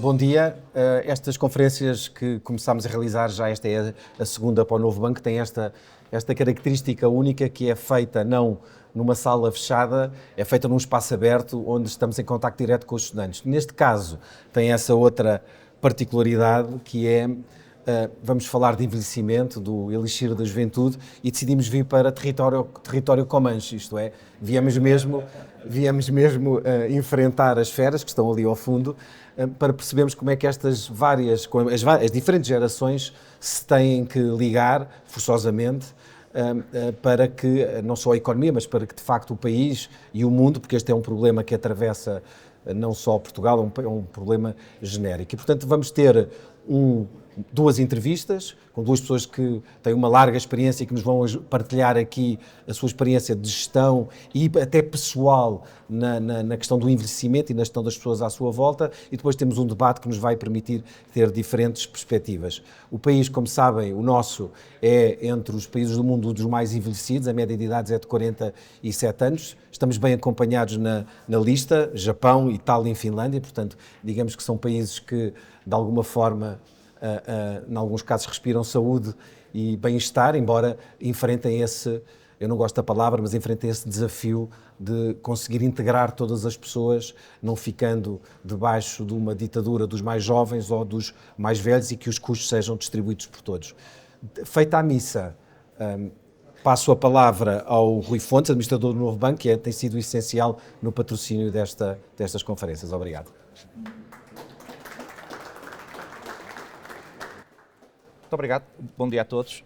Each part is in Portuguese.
bom dia. Estas conferências que começámos a realizar, já esta é a segunda para o Novo Banco, tem esta característica única que é feita não numa sala fechada, é feita num espaço aberto onde estamos em contacto direto com os estudantes. Neste caso tem essa outra particularidade que é, vamos falar de envelhecimento, do elixir da juventude e decidimos vir para território Comanche, isto é, viemos mesmo enfrentar as feras que estão ali ao fundo para percebermos como é que estas as diferentes gerações se têm que ligar forçosamente para que não só a economia, mas para que de facto o país e o mundo, porque este é um problema que atravessa não só Portugal, é um problema genérico. E portanto vamos ter duas entrevistas com duas pessoas que têm uma larga experiência e que nos vão partilhar aqui a sua experiência de gestão e até pessoal na questão do envelhecimento e na gestão das pessoas à sua volta, e depois temos um debate que nos vai permitir ter diferentes perspectivas. O país, como sabem, o nosso é entre os países do mundo dos mais envelhecidos, a média de idades é de 47 anos, estamos bem acompanhados na lista, Japão, Itália e Finlândia, portanto, digamos que são países que, de alguma forma, em alguns casos respiram saúde e bem-estar, embora enfrentem eu não gosto da palavra, mas enfrentem esse desafio de conseguir integrar todas as pessoas, não ficando debaixo de uma ditadura dos mais jovens ou dos mais velhos e que os custos sejam distribuídos por todos. Feita a missa, passo a palavra ao Rui Fontes, administrador do Novo Banco, que tem sido essencial no patrocínio destas conferências. Obrigado. Muito obrigado, bom dia a todos.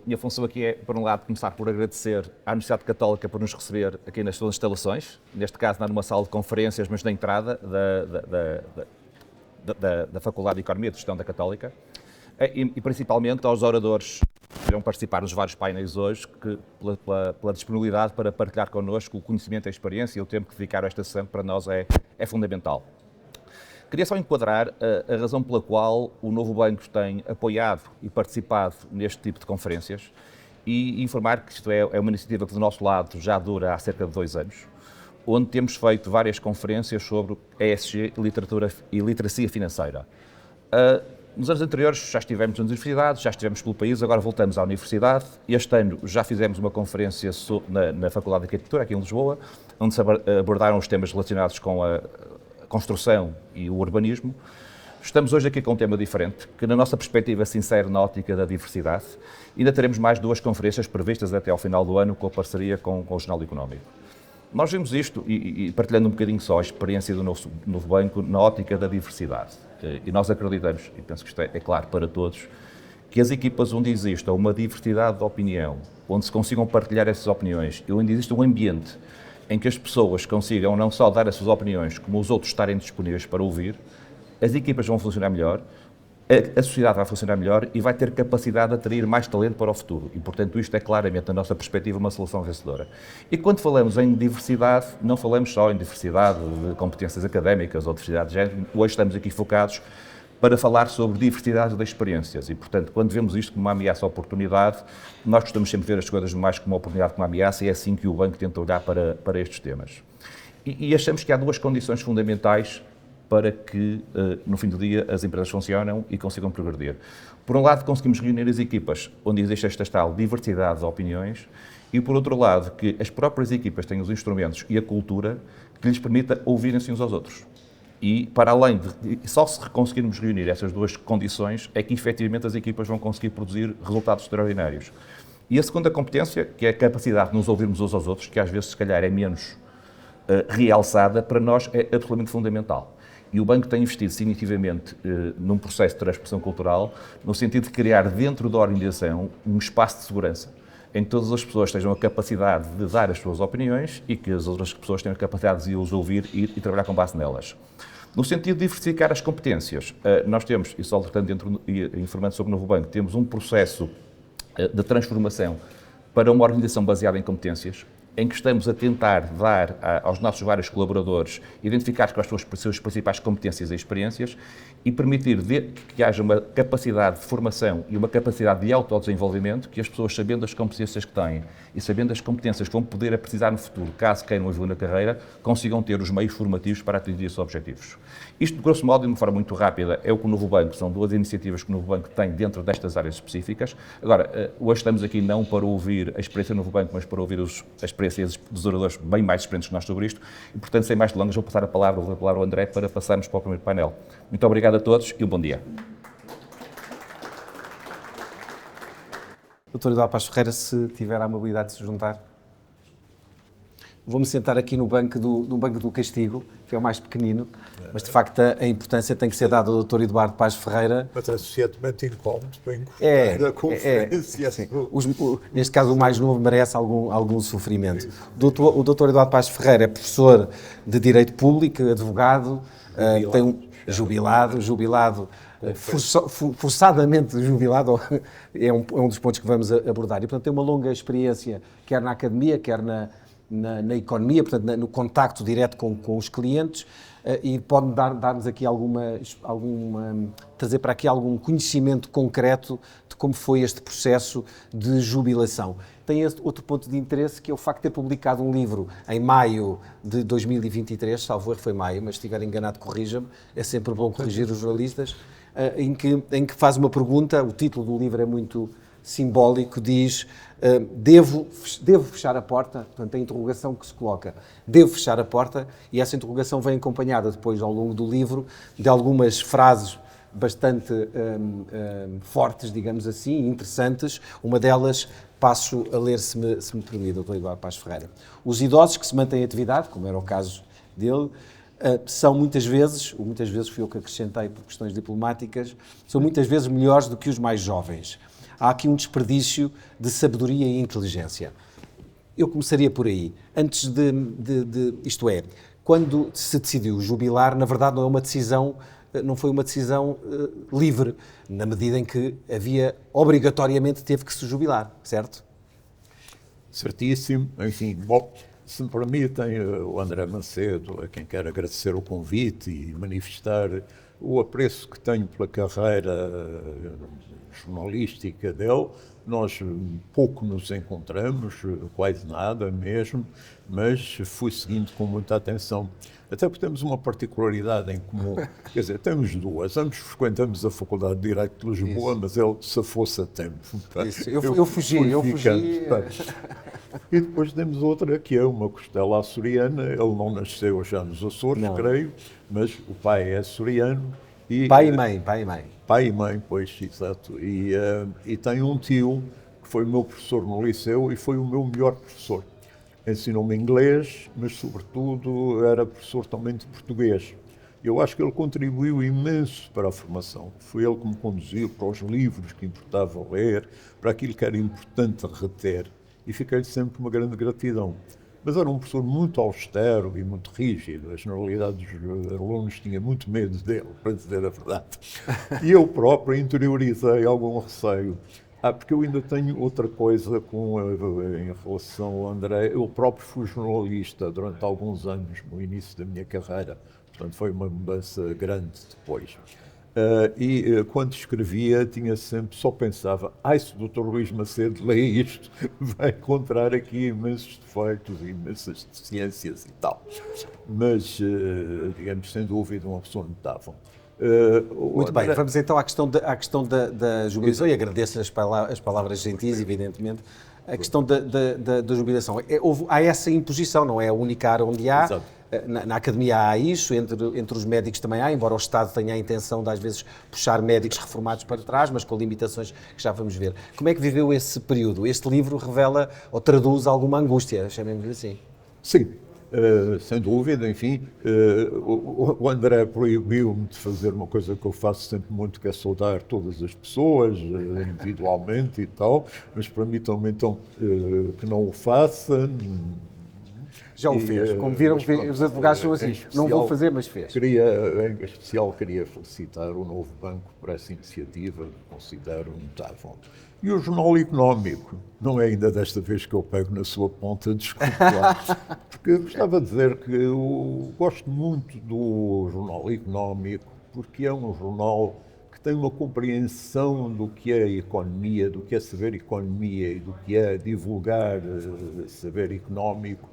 Minha função aqui é, por um lado, começar por agradecer à Universidade Católica por nos receber aqui nas suas instalações, neste caso não numa sala de conferências, mas na entrada da Faculdade de Economia e de Gestão da Católica, e principalmente aos oradores que irão participar nos vários painéis hoje, pela disponibilidade para partilhar connosco o conhecimento, a experiência e o tempo que dedicaram a esta sessão, que para nós é fundamental. Queria só enquadrar a razão pela qual o Novo Banco tem apoiado e participado neste tipo de conferências e informar que isto é uma iniciativa que do nosso lado já dura há cerca de 2 anos, onde temos feito várias conferências sobre ESG, literatura e literacia financeira. Nos anos anteriores já estivemos nas universidades, já estivemos pelo país, agora voltamos à universidade. Este ano já fizemos uma conferência na Faculdade de Arquitetura, aqui em Lisboa, onde se abordaram os temas relacionados com a construção e o urbanismo. Estamos hoje aqui com um tema diferente, que na nossa perspectiva se insere na ótica da diversidade. Ainda teremos mais 2 conferências previstas até ao final do ano, com a parceria com o Jornal Económico. Nós vimos isto, e partilhando um bocadinho só a experiência do Novo Banco, na ótica da diversidade. E nós acreditamos, e penso que isto é claro para todos, que as equipas onde exista uma diversidade de opinião, onde se consigam partilhar essas opiniões, e onde existe um ambiente em que as pessoas consigam não só dar as suas opiniões, como os outros estarem disponíveis para ouvir, as equipas vão funcionar melhor, a sociedade vai funcionar melhor e vai ter capacidade de atrair mais talento para o futuro. E, portanto, isto é claramente, na nossa perspectiva, uma solução vencedora. E quando falamos em diversidade, não falamos só em diversidade de competências académicas ou diversidade de género. Hoje estamos aqui focados para falar sobre diversidade de experiências e, portanto, quando vemos isto como uma ameaça à oportunidade, nós gostamos sempre de ver as coisas mais como uma oportunidade que uma ameaça, e é assim que o banco tenta olhar para estes temas. E achamos que há 2 condições fundamentais para que, no fim do dia, as empresas funcionem e consigam progredir. Por um lado, conseguimos reunir as equipas onde existe esta tal diversidade de opiniões e, por outro lado, que as próprias equipas têm os instrumentos e a cultura que lhes permita ouvirem-se uns aos outros. E, para além de só se conseguirmos reunir essas 2 condições, é que efetivamente as equipas vão conseguir produzir resultados extraordinários. E a segunda competência, que é a capacidade de nos ouvirmos uns aos outros, que às vezes se calhar é menos realçada, para nós é absolutamente fundamental. E o banco tem investido significativamente num processo de transformação cultural, no sentido de criar dentro da organização um espaço de segurança, em que todas as pessoas tenham a capacidade de dar as suas opiniões e que as outras pessoas tenham a capacidade de os ouvir e trabalhar com base nelas. No sentido de diversificar as competências, nós temos, e só informando sobre o Novo Banco, temos um processo de transformação para uma organização baseada em competências, em que estamos a tentar dar aos nossos vários colaboradores, identificar quais são as suas principais competências e experiências e permitir que haja uma capacidade de formação e uma capacidade de autodesenvolvimento que as pessoas, sabendo as competências que têm e sabendo as competências que vão poder precisar no futuro, caso queiram evoluir na carreira, consigam ter os meios formativos para atingir esses objetivos. Isto, de grosso modo, de uma forma muito rápida, é o que o Novo Banco, são duas iniciativas que o Novo Banco tem dentro destas áreas específicas. Agora, hoje estamos aqui não para ouvir a experiência do Novo Banco, mas para ouvir a experiência dos oradores bem mais experientes que nós sobre isto. E, portanto, sem mais delongas, vou passar a palavra ao André para passarmos para o primeiro painel. Muito obrigado a todos e um bom dia. Doutor Eduardo Paes Ferreira, se tiver a amabilidade de se juntar. Vou-me sentar aqui no banco do castigo, que é o mais pequenino, mas de facto a importância tem que ser dada ao Dr. Eduardo Paes Ferreira. Mas é suficientemente incómodo para encurtar a conferência. Neste caso, o mais novo merece algum sofrimento. O Dr. Eduardo Paes Ferreira é professor de Direito Público, advogado, jubilado, forçadamente jubilado, é um dos pontos que vamos abordar. E, portanto, tem uma longa experiência, quer na academia, quer na economia, portanto, no contacto direto com os clientes, e pode dar-nos aqui trazer para aqui algum conhecimento concreto de como foi este processo de jubilação. Tem outro ponto de interesse, que é o facto de ter publicado um livro em maio de 2023, salvo erro foi maio, mas se estiver enganado corrija-me, é sempre bom corrigir os jornalistas, em que faz uma pergunta, o título do livro é muito simbólico, diz: devo fechar a porta? Portanto, a interrogação que se coloca, devo fechar a porta? E essa interrogação vem acompanhada depois, ao longo do livro, de algumas frases bastante fortes, digamos assim, interessantes. Uma delas passo a ler, se me permite, Dr. Eduardo Paes Ferreira. Os idosos que se mantêm em atividade, como era o caso dele, são muitas vezes fui eu que acrescentei por questões diplomáticas, são muitas vezes melhores do que os mais jovens. Há aqui um desperdício de sabedoria e inteligência. Eu começaria por aí. Antes isto é, quando se decidiu jubilar, na verdade não foi uma decisão livre, na medida em que obrigatoriamente teve que se jubilar, certo? Certíssimo. Enfim, bom, se me permitem, o André Macedo, a quem quero agradecer o convite e manifestar o apreço que tenho pela carreira jornalística dele. Nós pouco nos encontramos, quase nada mesmo, mas fui seguindo com muita atenção. Até porque temos uma particularidade em comum, quer dizer, temos duas. Ambos frequentamos a Faculdade de Direito de Lisboa, mas ele se fosse a tempo. Isso. Eu fugi. E depois temos outra, que é uma costela açoriana. Ele não nasceu já nos Açores, creio, mas o pai é açoriano. Pai e mãe. Pai e mãe, pois, exato. E tenho um tio que foi o meu professor no liceu e foi o meu melhor professor. Ensinou-me inglês, mas, sobretudo, era professor também de português. Eu acho que ele contribuiu imenso para a formação. Foi ele que me conduziu para os livros que importava ler, para aquilo que era importante reter. E fiquei-lhe sempre uma grande gratidão. Mas era um professor muito austero e muito rígido. A generalidade dos alunos tinha muito medo dele, para dizer a verdade. E eu próprio interiorizei algum receio. Porque eu ainda tenho outra coisa em relação ao André. Eu próprio fui jornalista durante alguns anos, no início da minha carreira. Portanto, foi uma mudança grande depois. Quando escrevia, só pensava, se o Dr. Luís Macedo lê isto, vai encontrar aqui imensos defeitos, imensas deficiências e tal. Mas, digamos, sem dúvida, uma pessoa notável. Muito bem, vamos então à questão da jubilação, e agradeço as palavras gentis, evidentemente. A questão da jubilação. Há essa imposição, não é a única área onde há. Exato. Na academia há isso, entre os médicos também há, embora o Estado tenha a intenção de, às vezes, puxar médicos reformados para trás, mas com limitações que já vamos ver. Como é que viveu esse período? Este livro revela ou traduz alguma angústia, chamemos-lhe assim. Sim. Sem dúvida, enfim, o André proibiu-me de fazer uma coisa que eu faço sempre muito, que é saudar todas as pessoas, individualmente e tal, mas permitam-me então que não o faça. Já o fez. Como viram, os advogados são assim. Não vou fazer, mas fez. Em especial, queria felicitar o novo banco por essa iniciativa, que considero notável. E o Jornal Económico, não é ainda desta vez que eu pego na sua ponta, desculpe lá, porque eu gostava de dizer que eu gosto muito do Jornal Económico, porque é um jornal que tem uma compreensão do que é economia, do que é saber economia e do que é divulgar saber económico,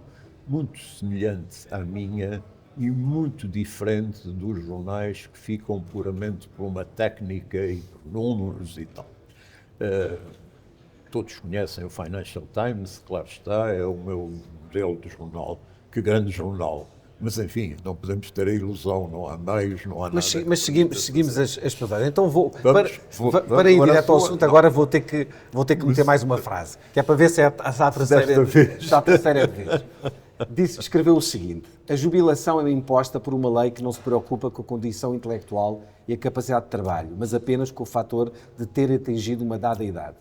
muito semelhante à minha e muito diferente dos jornais que ficam puramente por uma técnica e por números e tal. Todos conhecem o Financial Times, claro está, é o meu modelo de jornal. Que grande jornal! Mas, enfim, não podemos ter a ilusão, não há meios, não há nada. Mas seguimos as palavras. Então para ir agora direto ao assunto, agora vou ter que meter mais uma frase, que é para ver se é a terceira vez. Escreveu o seguinte: a jubilação é imposta por uma lei que não se preocupa com a condição intelectual e a capacidade de trabalho, mas apenas com o fator de ter atingido uma dada idade.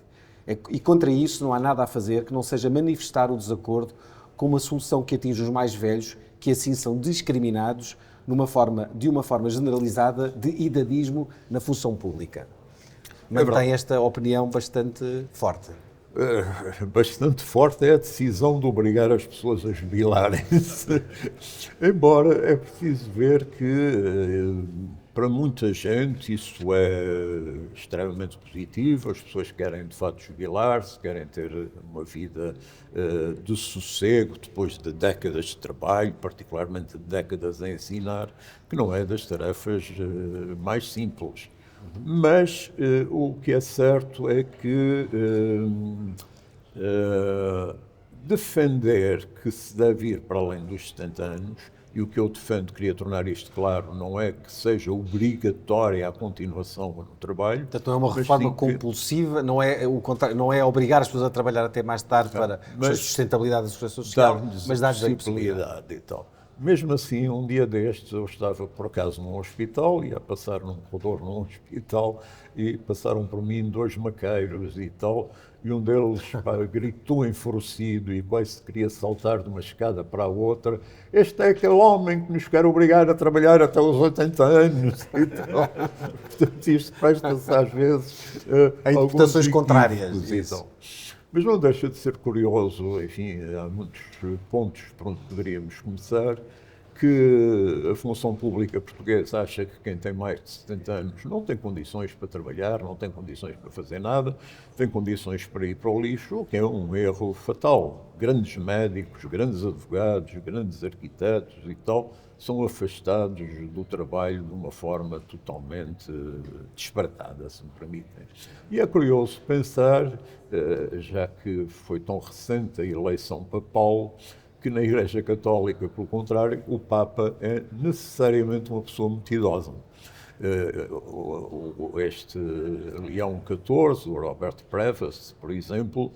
E contra isso não há nada a fazer que não seja manifestar o desacordo com uma solução que atinge os mais velhos, que assim são discriminados de uma forma generalizada de idadismo na função pública. Mantém esta opinião bastante forte. Bastante forte é a decisão de obrigar as pessoas a jubilarem-se. Embora é preciso ver que, para muita gente, isso é extremamente positivo. As pessoas querem, de facto, jubilar-se, querem ter uma vida de sossego depois de décadas de trabalho, particularmente de décadas a ensinar, que não é das tarefas mais simples. Mas o que é certo é que defender que se deve ir para além dos 70 anos, e o que eu defendo, queria tornar isto claro, não é que seja obrigatória a continuação no trabalho. Portanto, não é uma reforma compulsiva, não é obrigar as pessoas a trabalhar até mais tarde para a sustentabilidade da segurança social, mas dar-lhes a possibilidade e tal. Mesmo assim, um dia destes, eu estava, por acaso, num hospital, ia passar num corredor num hospital, e passaram por mim 2 maqueiros e tal, e um deles gritou enfurecido e quase queria saltar de uma escada para a outra: este é aquele homem que nos quer obrigar a trabalhar até os 80 anos. E tal. Portanto, isto presta-se às vezes a interpretações contrárias. Mas não deixa de ser curioso, enfim, há muitos pontos por onde poderíamos começar, que a função pública portuguesa acha que quem tem mais de 70 anos não tem condições para trabalhar, não tem condições para fazer nada, tem condições para ir para o lixo, o que é um erro fatal. Grandes médicos, grandes advogados, grandes arquitetos e tal, são afastados do trabalho de uma forma totalmente disparatada, se me permitem. E é curioso pensar, já que foi tão recente a eleição papal, que na Igreja Católica, pelo contrário, o Papa é necessariamente uma pessoa muito idosa. Este Leão XIV, o Robert Prevost, por exemplo,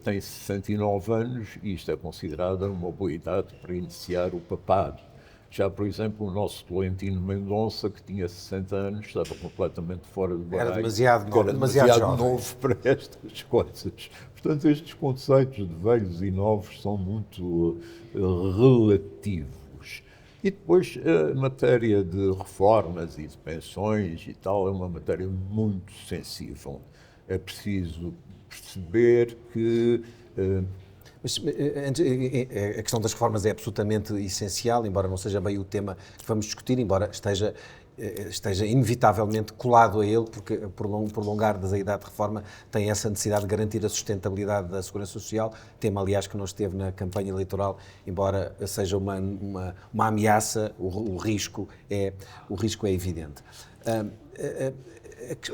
tem 69 anos e isto é considerado uma boa idade para iniciar o papado. Já, por exemplo, o nosso Tolentino Mendonça, que tinha 60 anos, estava completamente fora do baralho. Era demasiado novo para estas coisas. Portanto, estes conceitos de velhos e novos são muito relativos. E depois, a matéria de reformas e de pensões e tal é uma matéria muito sensível. É preciso perceber que... Mas a questão das reformas é absolutamente essencial, embora não seja bem o tema que vamos discutir, embora esteja inevitavelmente colado a ele, porque por prolongar da idade de reforma tem essa necessidade de garantir a sustentabilidade da segurança social, tema aliás que não esteve na campanha eleitoral, embora seja uma ameaça, o risco é evidente.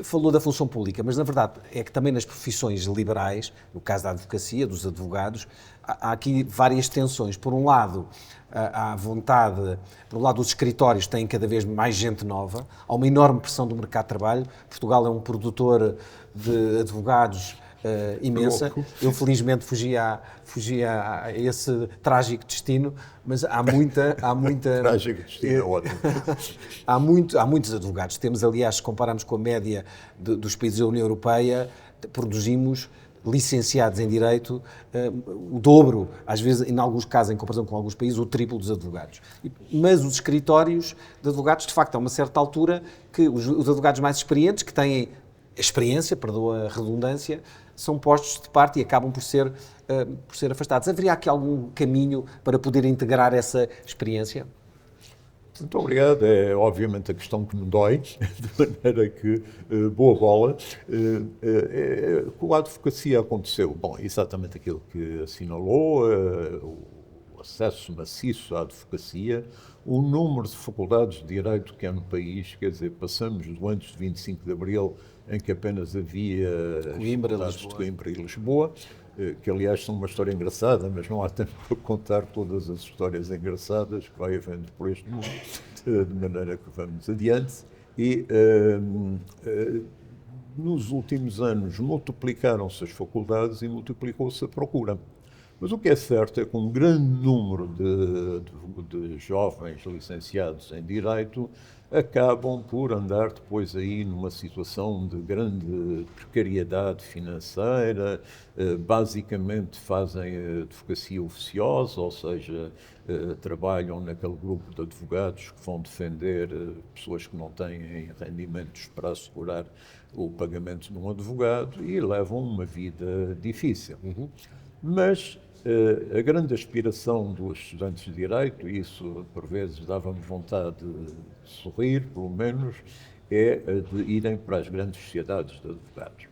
Falou da função pública, mas na verdade é que também nas profissões liberais, no caso da advocacia, dos advogados, há aqui várias tensões. Por um lado, há vontade, por um lado os escritórios têm cada vez mais gente nova, há uma enorme pressão do mercado de trabalho. Portugal é um produtor de advogados imensa. Eu felizmente fugi a esse trágico destino, mas há muita Trágico destino, é ótimo. há muitos advogados. Temos, aliás, se compararmos com a média dos países da União Europeia, produzimos licenciados em Direito, o dobro, às vezes, em alguns casos, em comparação com alguns países, o triplo dos advogados. Mas os escritórios de advogados, de facto, a uma certa altura, que os advogados mais experientes, que têm experiência, perdoa a redundância, são postos de parte e acabam por ser afastados. Haveria aqui algum caminho para poder integrar essa experiência? Muito obrigado. É obviamente a questão que me dói, de maneira que, boa bola. Com a advocacia aconteceu, bom, exatamente aquilo que assinalou, o acesso maciço à advocacia, o número de faculdades de Direito que há no país, quer dizer, passamos do antes de 25 de Abril, em que apenas havia Coimbra, as faculdades de Coimbra e Lisboa, que aliás são uma história engraçada, mas não há tempo para contar todas as histórias engraçadas que vai havendo por este mundo, de maneira que vamos adiante. E nos últimos anos multiplicaram-se as faculdades e multiplicou-se a procura. Mas o que é certo é que um grande número de jovens licenciados em Direito acabam por andar depois aí numa situação de grande precariedade financeira, basicamente fazem advocacia oficiosa, ou seja, trabalham naquele grupo de advogados que vão defender pessoas que não têm rendimentos para assegurar o pagamento de um advogado e levam uma vida difícil. Mas a grande aspiração dos estudantes de Direito, e isso por vezes dava-me vontade de sorrir, pelo menos, é a de irem para as grandes sociedades de advogados.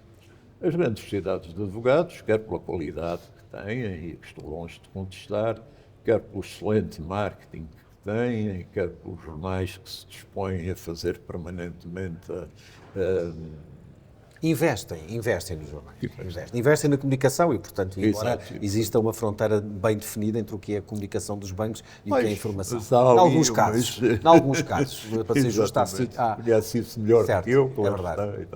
As grandes sociedades de advogados, quer pela qualidade que têm, e que estou longe de contestar, quer pelo excelente marketing que têm, quer pelos jornais que se dispõem a fazer permanentemente Investem nos jornais. Investem na comunicação e, portanto, embora exista uma fronteira bem definida entre o que é a comunicação dos bancos e o que é a informação. Em alguns casos, para ser justo, conhece isso melhor certo, que eu. É verdade.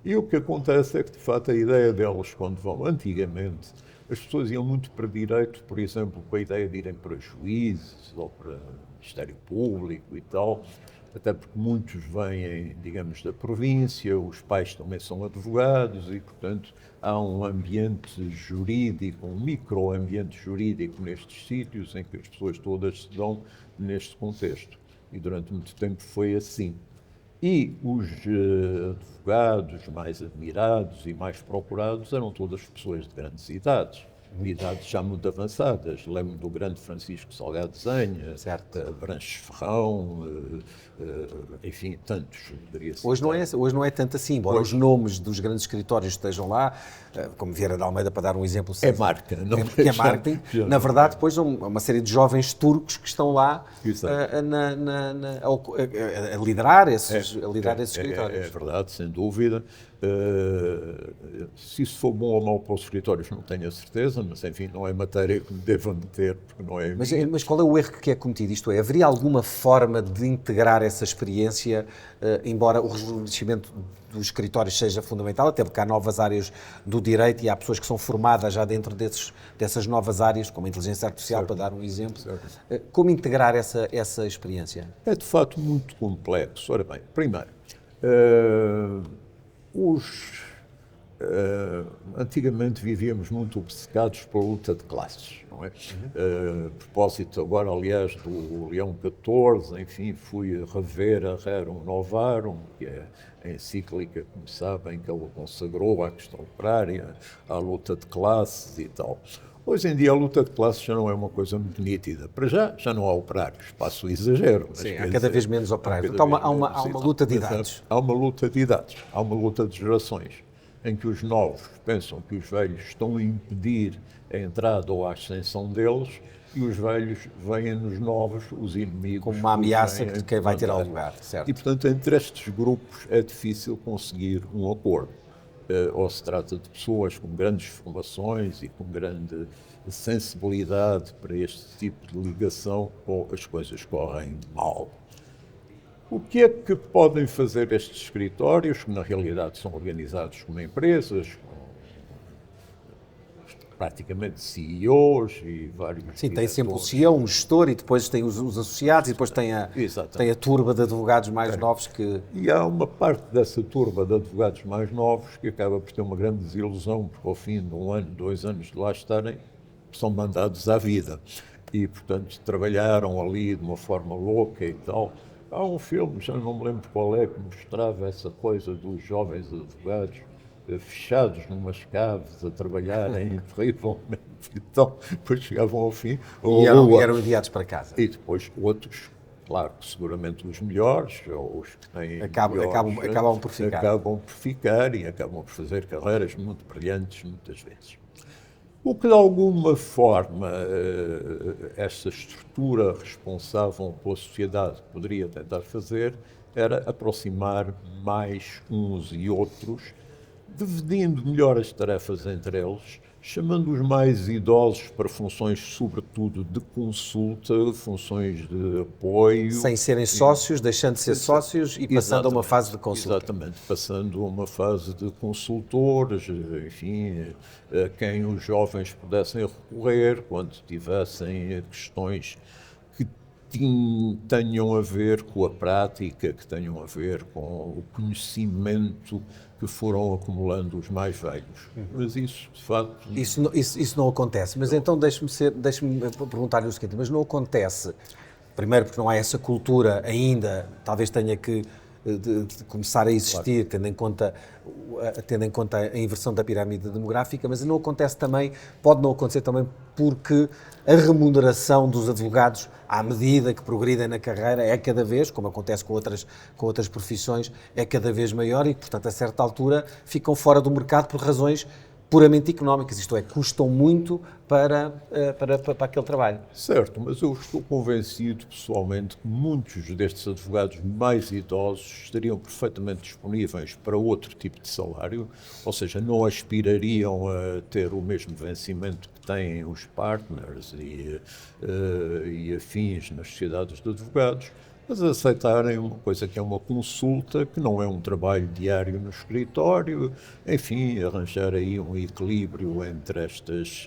E o que acontece é que, de facto, a ideia delas, quando vão, antigamente, as pessoas iam muito para Direito, por exemplo, com a ideia de irem para juízes ou para Ministério Público e tal, até porque muitos vêm, digamos, da província, os pais também são advogados e, portanto, há um ambiente jurídico, um microambiente jurídico nestes sítios em que as pessoas todas se dão neste contexto. E durante muito tempo foi assim. E os advogados mais admirados e mais procurados eram todas pessoas de grandes idades já muito avançadas. Lembro do grande Francisco Salgado Zenha, Branches Ferrão, enfim, tantos. Hoje não é tanto assim, embora os nomes dos grandes escritórios estejam lá, como Vieira de Almeida, para dar um exemplo. É marca, não é marketing. Na verdade, depois há uma série de jovens turcos que estão lá a liderar esses escritórios. É verdade, sem dúvida. Se isso for bom ou mau para os escritórios, não tenho a certeza, mas enfim, não é matéria que me deva meter, porque não é. Mas qual é o erro que é cometido? Isto é, haveria alguma forma de integrar essa experiência, embora o rejuvenescimento dos escritórios seja fundamental, até porque há novas áreas do direito e há pessoas que são formadas já dentro dessas novas áreas, como a inteligência artificial, para dar um exemplo. Como integrar essa experiência? É de facto muito complexo. Ora bem, primeiro, antigamente vivíamos muito obcecados pela luta de classes, não é? A propósito agora, aliás, do Leão XIV, enfim, fui rever a Rerum Novarum, que é a encíclica, como sabem, que ele consagrou à questão operária, à luta de classes e tal. Hoje em dia a luta de classes já não é uma coisa muito nítida. Para já não há operários, passo o exagero. Sim, há cada vez menos operários. Então há uma luta de idades. Há uma luta de idades, há uma luta de gerações, em que os novos pensam que os velhos estão a impedir a entrada ou a ascensão deles e os velhos veem nos novos os inimigos. Como uma ameaça de quem vai ter ao lugar, certo? E, portanto, entre estes grupos é difícil conseguir um acordo. Ou se trata de pessoas com grandes formações e com grande sensibilidade para este tipo de ligação, ou as coisas correm mal. O que é que podem fazer estes escritórios, que na realidade são organizados como empresas, praticamente CEOs e vários Sim, tem sempre o diretores. CEO, um gestor, e depois tem os associados, e depois tem a turba de advogados mais novos que... E há uma parte dessa turba de advogados mais novos que acaba por ter uma grande desilusão, porque ao fim de 1 ano, 2 anos de lá estarem, são mandados à vida. E, portanto, trabalharam ali de uma forma louca e tal. Há um filme, já não me lembro qual é, que mostrava essa coisa dos jovens advogados fechados numas caves a trabalharem terrivelmente e tal. Depois chegavam ao fim. E eram enviados para casa. E depois outros, claro, seguramente os melhores, ou os que têm Acabam por ficar. Acabam por ficar e acabam por fazer carreiras muito brilhantes muitas vezes. O que de alguma forma esta estrutura responsável pela sociedade poderia tentar fazer era aproximar mais uns e outros, dividindo melhor as tarefas entre eles, chamando os mais idosos para funções, sobretudo, de consulta, funções de apoio. Sem serem sócios, deixando de ser sócios e passando a uma fase de consulta. Exatamente, passando a uma fase de consultores, enfim, a quem os jovens pudessem recorrer quando tivessem questões que tenham a ver com a prática, que tenham a ver com o conhecimento que foram acumulando os mais velhos. Mas isso, de facto... Isso não acontece. Mas então deixe-me perguntar-lhe o seguinte, mas não acontece, primeiro porque não há essa cultura ainda, talvez tenha que de começar a existir, claro, tendo em conta a inversão da pirâmide demográfica, mas não acontece também, pode não acontecer também porque a remuneração dos advogados, à medida que progridem na carreira, é cada vez, como acontece com outras profissões, é cada vez maior e, portanto, a certa altura ficam fora do mercado por razões puramente económicas, isto é, custam muito para aquele trabalho. Certo, mas eu estou convencido pessoalmente que muitos destes advogados mais idosos estariam perfeitamente disponíveis para outro tipo de salário, ou seja, não aspirariam a ter o mesmo vencimento que têm os partners e afins nas sociedades de advogados, mas aceitarem uma coisa que é uma consulta, que não é um trabalho diário no escritório, enfim, arranjar aí um equilíbrio entre estas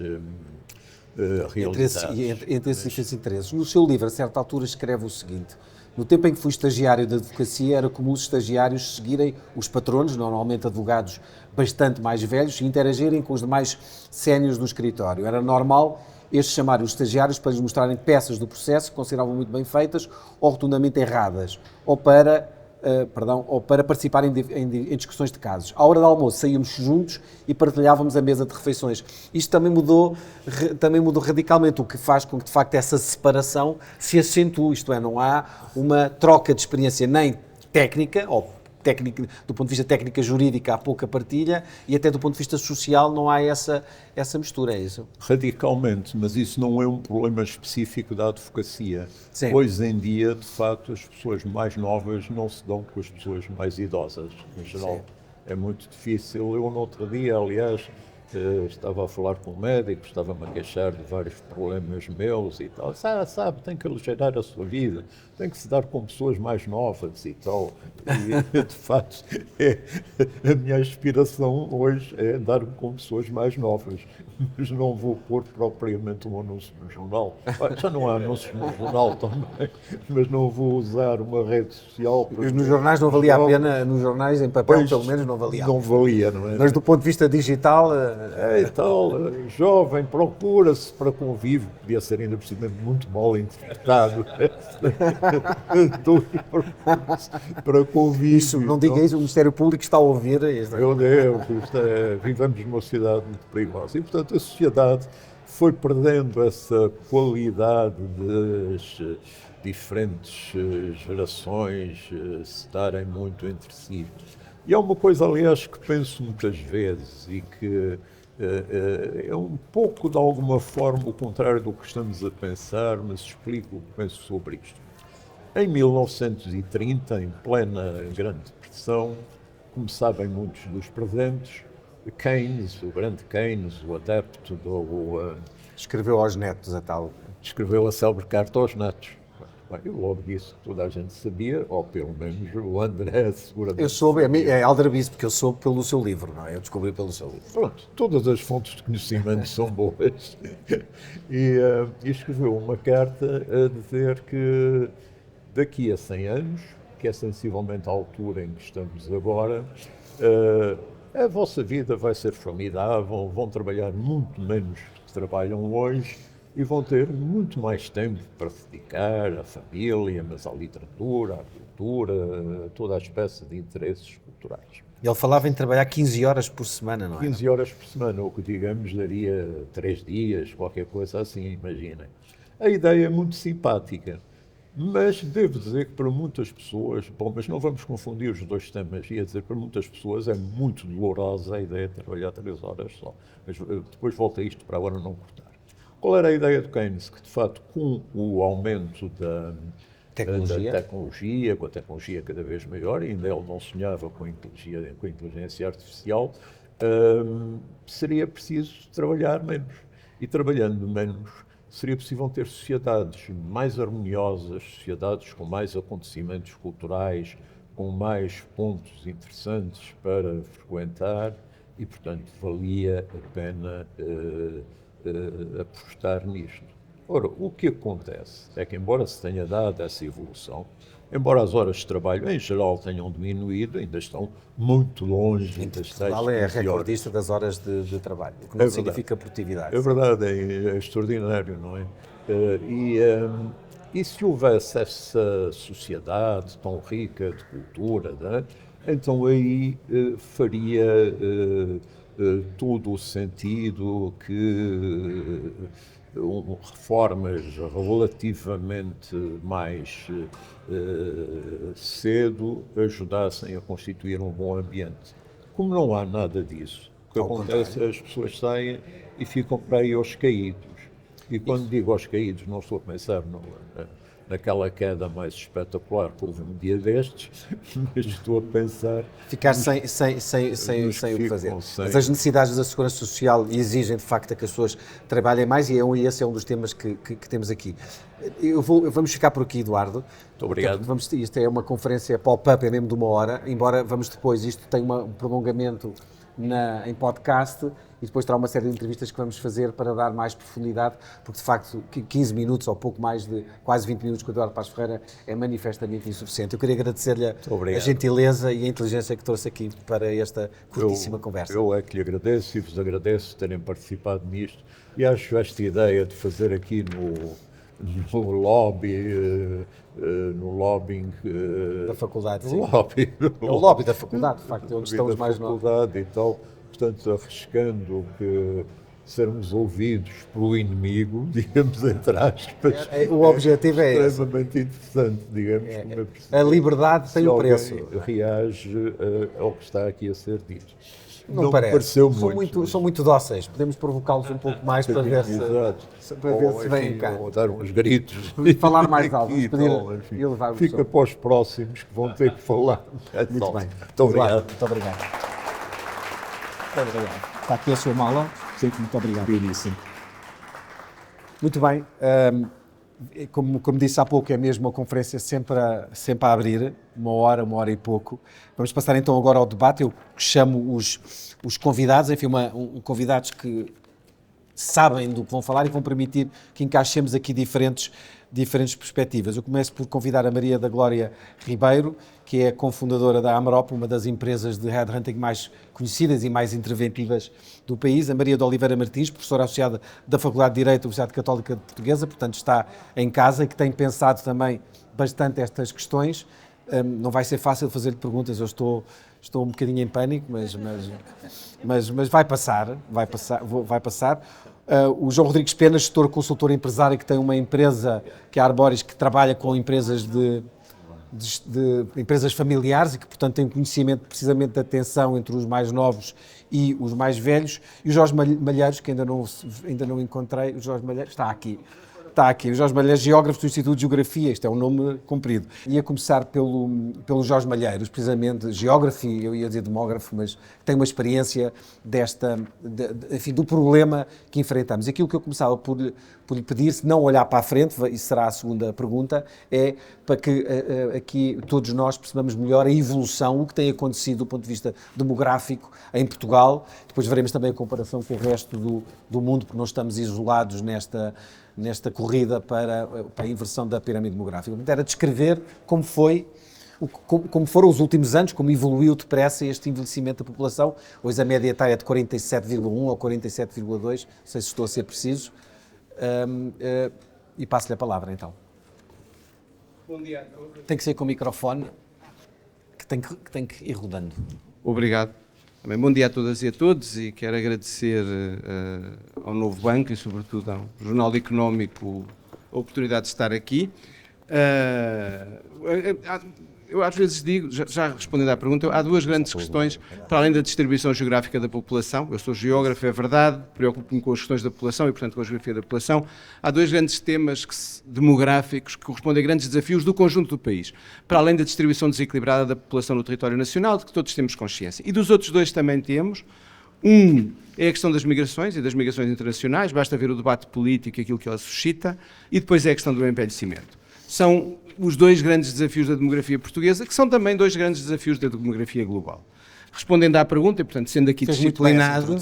realidades. Entre esses interesses. No seu livro, a certa altura, escreve o seguinte: no tempo em que fui estagiário de advocacia, era comum os estagiários seguirem os patronos, normalmente advogados bastante mais velhos, e interagirem com os demais séniores do escritório. Era normal estes chamarem os estagiários para lhes mostrarem peças do processo que consideravam muito bem feitas ou rotundamente erradas, ou para participarem em discussões de casos. À hora do almoço saíamos juntos e partilhávamos a mesa de refeições. Isto também mudou radicalmente, o que faz com que, de facto, essa separação se acentue, isto é, não há uma troca de experiência nem técnica, do ponto de vista técnica jurídica há pouca partilha e até do ponto de vista social não há essa mistura, é isso? Radicalmente, mas isso não é um problema específico da advocacia. Sim. Hoje em dia, de facto, as pessoas mais novas não se dão com as pessoas mais idosas, em geral. Sim. É muito difícil. Eu, no outro dia, aliás, estava a falar com um médico, estava-me a queixar de vários problemas meus e tal. Sabe, tem que aligeirar a sua vida, tem que se dar com pessoas mais novas e tal. E, de facto, a minha aspiração hoje é dar-me com pessoas mais novas. Mas não vou pôr propriamente um anúncio no jornal. Já não há anúncios no jornal também, mas não vou usar uma rede social. Nos jornais não valia a pena, nos jornais em papel pelo menos não valia. Não valia, não é? Mas do ponto de vista digital... jovem, procura-se para convívio, podia ser ainda por cima muito mal interpretado. Para convívio. Isso, não diga isso, o Ministério Público está a ouvir. Meu Deus, vivemos numa sociedade muito perigosa. E, portanto, a sociedade foi perdendo essa qualidade das diferentes gerações se darem muito entre si. E há uma coisa, aliás, que penso muitas vezes e que é um pouco, de alguma forma, o contrário do que estamos a pensar, mas explico o que penso sobre isto. Em 1930, em plena Grande Depressão, como sabem muitos dos presentes, Keynes, o grande Keynes, o adepto do... Escreveu aos netos a tal... Escreveu a célebre carta aos netos. Bem, eu logo disse que toda a gente sabia, ou pelo menos o André seguramente. Eu soube, é aldrabice, porque eu soube pelo seu livro, não é? Eu descobri pelo seu livro. Pronto, todas as fontes de conhecimento são boas. E escreveu uma carta a dizer que daqui a 100 anos, que é sensivelmente a altura em que estamos agora, a vossa vida vai ser formidável, vão trabalhar muito menos do que trabalham hoje e vão ter muito mais tempo para se dedicar à família, mas à literatura, à cultura, a toda a espécie de interesses culturais. Ele falava em trabalhar 15 horas por semana, não é? 15 horas por semana, o que digamos daria 3 dias, qualquer coisa assim, imaginem. A ideia é muito simpática, mas devo dizer que para muitas pessoas, bom, mas não vamos confundir os dois temas, ia dizer, para muitas pessoas é muito dolorosa a ideia de trabalhar 3 horas só. Mas depois volto a isto para agora não cortar. Qual era a ideia do Keynes? Que, de facto, com o aumento da tecnologia, com a tecnologia cada vez maior, ainda ele não sonhava com a inteligência artificial, seria preciso trabalhar menos. E trabalhando menos, seria possível ter sociedades mais harmoniosas, sociedades com mais acontecimentos culturais, com mais pontos interessantes para frequentar e, portanto, valia a pena apostar nisto. Ora, o que acontece é que, embora se tenha dado essa evolução, embora as horas de trabalho em geral tenham diminuído, ainda estão muito longe das 6 Portugal é horas. recordista das horas de trabalho, o que não significa produtividade. É verdade, é extraordinário, não é? E se houvesse essa sociedade tão rica de cultura, não é? Então aí faria todo o sentido que reformas relativamente mais cedo ajudassem a constituir um bom ambiente. Como não há nada disso, o que acontece é que as pessoas saem e ficam para aí aos caídos. E quando digo aos caídos, não estou a pensar naquela queda mais espetacular que houve um dia destes, mas estou a pensar... Ficar sem o que fazer. Mas as necessidades da segurança social exigem, de facto, que as pessoas trabalhem mais e esse é um dos temas que temos aqui. Vamos ficar por aqui, Eduardo. Muito obrigado. Isto é uma conferência pop-up, é mesmo de 1 hora, embora vamos depois, isto tem um prolongamento em podcast e depois terá uma série de entrevistas que vamos fazer para dar mais profundidade, porque de facto 15 minutos ou pouco mais de quase 20 minutos com o Eduardo Passos Ferreira é manifestamente insuficiente. Eu queria agradecer-lhe a gentileza e a inteligência que trouxe aqui para esta curtíssima conversa. Eu é que lhe agradeço e vos agradeço terem participado nisto e acho esta ideia de fazer aqui no lobby, no lobbying da faculdade, sim. O lobby da faculdade, de facto, é onde estamos mais novos. E tal, portanto, arriscando que sermos ouvidos pelo inimigo, digamos, entre aspas. O objetivo é extremamente interessante, digamos. A liberdade tem um preço. Reage ao que está aqui a ser dito. Não parece. Pareceu muito. São muito dóceis. Podemos provocá-los um pouco mais para ver se vêm cá. Ou dar uns gritos. Falar mais alto. Fica para os próximos que vão ter que falar. Muito bem. Muito obrigado. Muito obrigado. Está aqui a sua mala. Sim, muito obrigado. Muito bem. Como disse há pouco, é mesmo uma conferência sempre a abrir, 1 hora e pouco. Vamos passar então agora ao debate. Eu chamo os convidados, enfim, convidados que sabem do que vão falar e vão permitir que encaixemos aqui diferentes perspectivas. Eu começo por convidar a Maria da Glória Ribeiro, que é a cofundadora da Amarop, uma das empresas de headhunting mais conhecidas e mais interventivas do país. A Maria de Oliveira Martins, professora associada da Faculdade de Direito da Universidade Católica Portuguesa, portanto está em casa e que tem pensado também bastante estas questões. Não vai ser fácil fazer-lhe perguntas, eu estou um bocadinho em pânico, mas vai passar. O João Rodrigues Pena, gestor, consultor empresário, que tem uma empresa, que é a Arboris, que trabalha com empresas de empresas familiares e que, portanto, tem conhecimento precisamente da tensão entre os mais novos e os mais velhos. E o Jorge Malheiros, que ainda não encontrei, o Jorge Malheiros está está aqui, o Jorge Malheiro, geógrafo do Instituto de Geografia, isto é um nome comprido. Ia começar pelo Jorge Malheiros, precisamente, geógrafo, eu ia dizer demógrafo, mas tem uma experiência enfim, do problema que enfrentamos. Aquilo que eu começava por lhe pedir, se não olhar para a frente, e será a segunda pergunta, é para que aqui todos nós percebamos melhor a evolução, o que tem acontecido do ponto de vista demográfico em Portugal. Depois veremos também a comparação com o resto do mundo, porque não estamos isolados nesta corrida para a inversão da pirâmide demográfica. Era descrever como foram os últimos anos, como evoluiu depressa este envelhecimento da população. Hoje a média etária é de 47,1 ou 47,2, não sei se estou a ser preciso. E passo-lhe a palavra, então. Bom dia. Tem que ser com o microfone, que tem que ir rodando. Obrigado. Também bom dia a todas e a todos, e quero agradecer ao Novo Banco e, sobretudo, ao Jornal Económico a oportunidade de estar aqui. Eu às vezes digo, já respondendo à pergunta, há duas grandes questões, para além da distribuição geográfica da população. Eu sou geógrafo, é verdade, preocupo-me com as questões da população e, portanto, com a geografia da população. Há dois grandes temas demográficos que correspondem a grandes desafios do conjunto do país, para além da distribuição desequilibrada da população no território nacional, de que todos temos consciência. E dos outros dois também temos. Um é a questão das migrações e das migrações internacionais, basta ver o debate político e aquilo que ela suscita, e depois é a questão do envelhecimento. São os dois grandes desafios da demografia portuguesa, que são também dois grandes desafios da demografia global. Respondendo à pergunta, e portanto, sendo aqui disciplinado,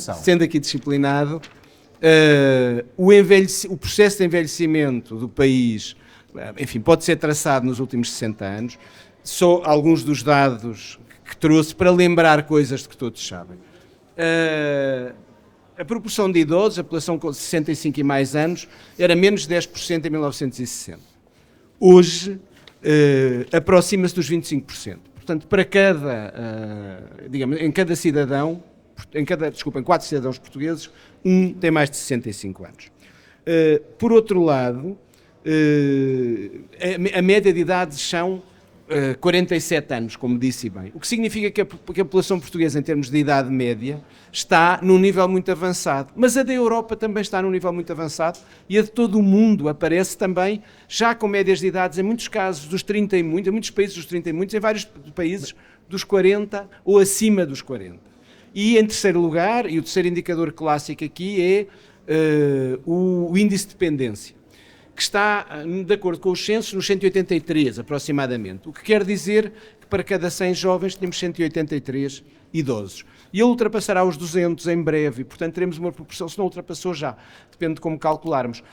o processo de envelhecimento do país, enfim, pode ser traçado nos últimos 60 anos, só alguns dos dados que trouxe para lembrar coisas de que todos sabem. A proporção de idosos, a população com 65 e mais anos, era menos de 10% em 1960. Hoje, aproxima-se dos 25%. Portanto, para em cada cidadão, em 4 cidadãos portugueses, um tem mais de 65 anos. Por outro lado, a média de idades são 47 anos, como disse bem. O que significa que a população portuguesa, em termos de idade média, está num nível muito avançado. Mas a da Europa também está num nível muito avançado, e a de todo o mundo aparece também, já com médias de idades, em muitos casos, dos 30 e muitos, em muitos países dos 30 e muitos, em vários países dos 40 ou acima dos 40. E, em terceiro lugar, e o terceiro indicador clássico aqui é o índice de dependência, que está, de acordo com os censos, nos 183, aproximadamente. O que quer dizer que para cada 100 jovens temos 183 idosos. E ele ultrapassará os 200 em breve, e, portanto, teremos uma proporção, se não ultrapassou já, depende de como calcularmos.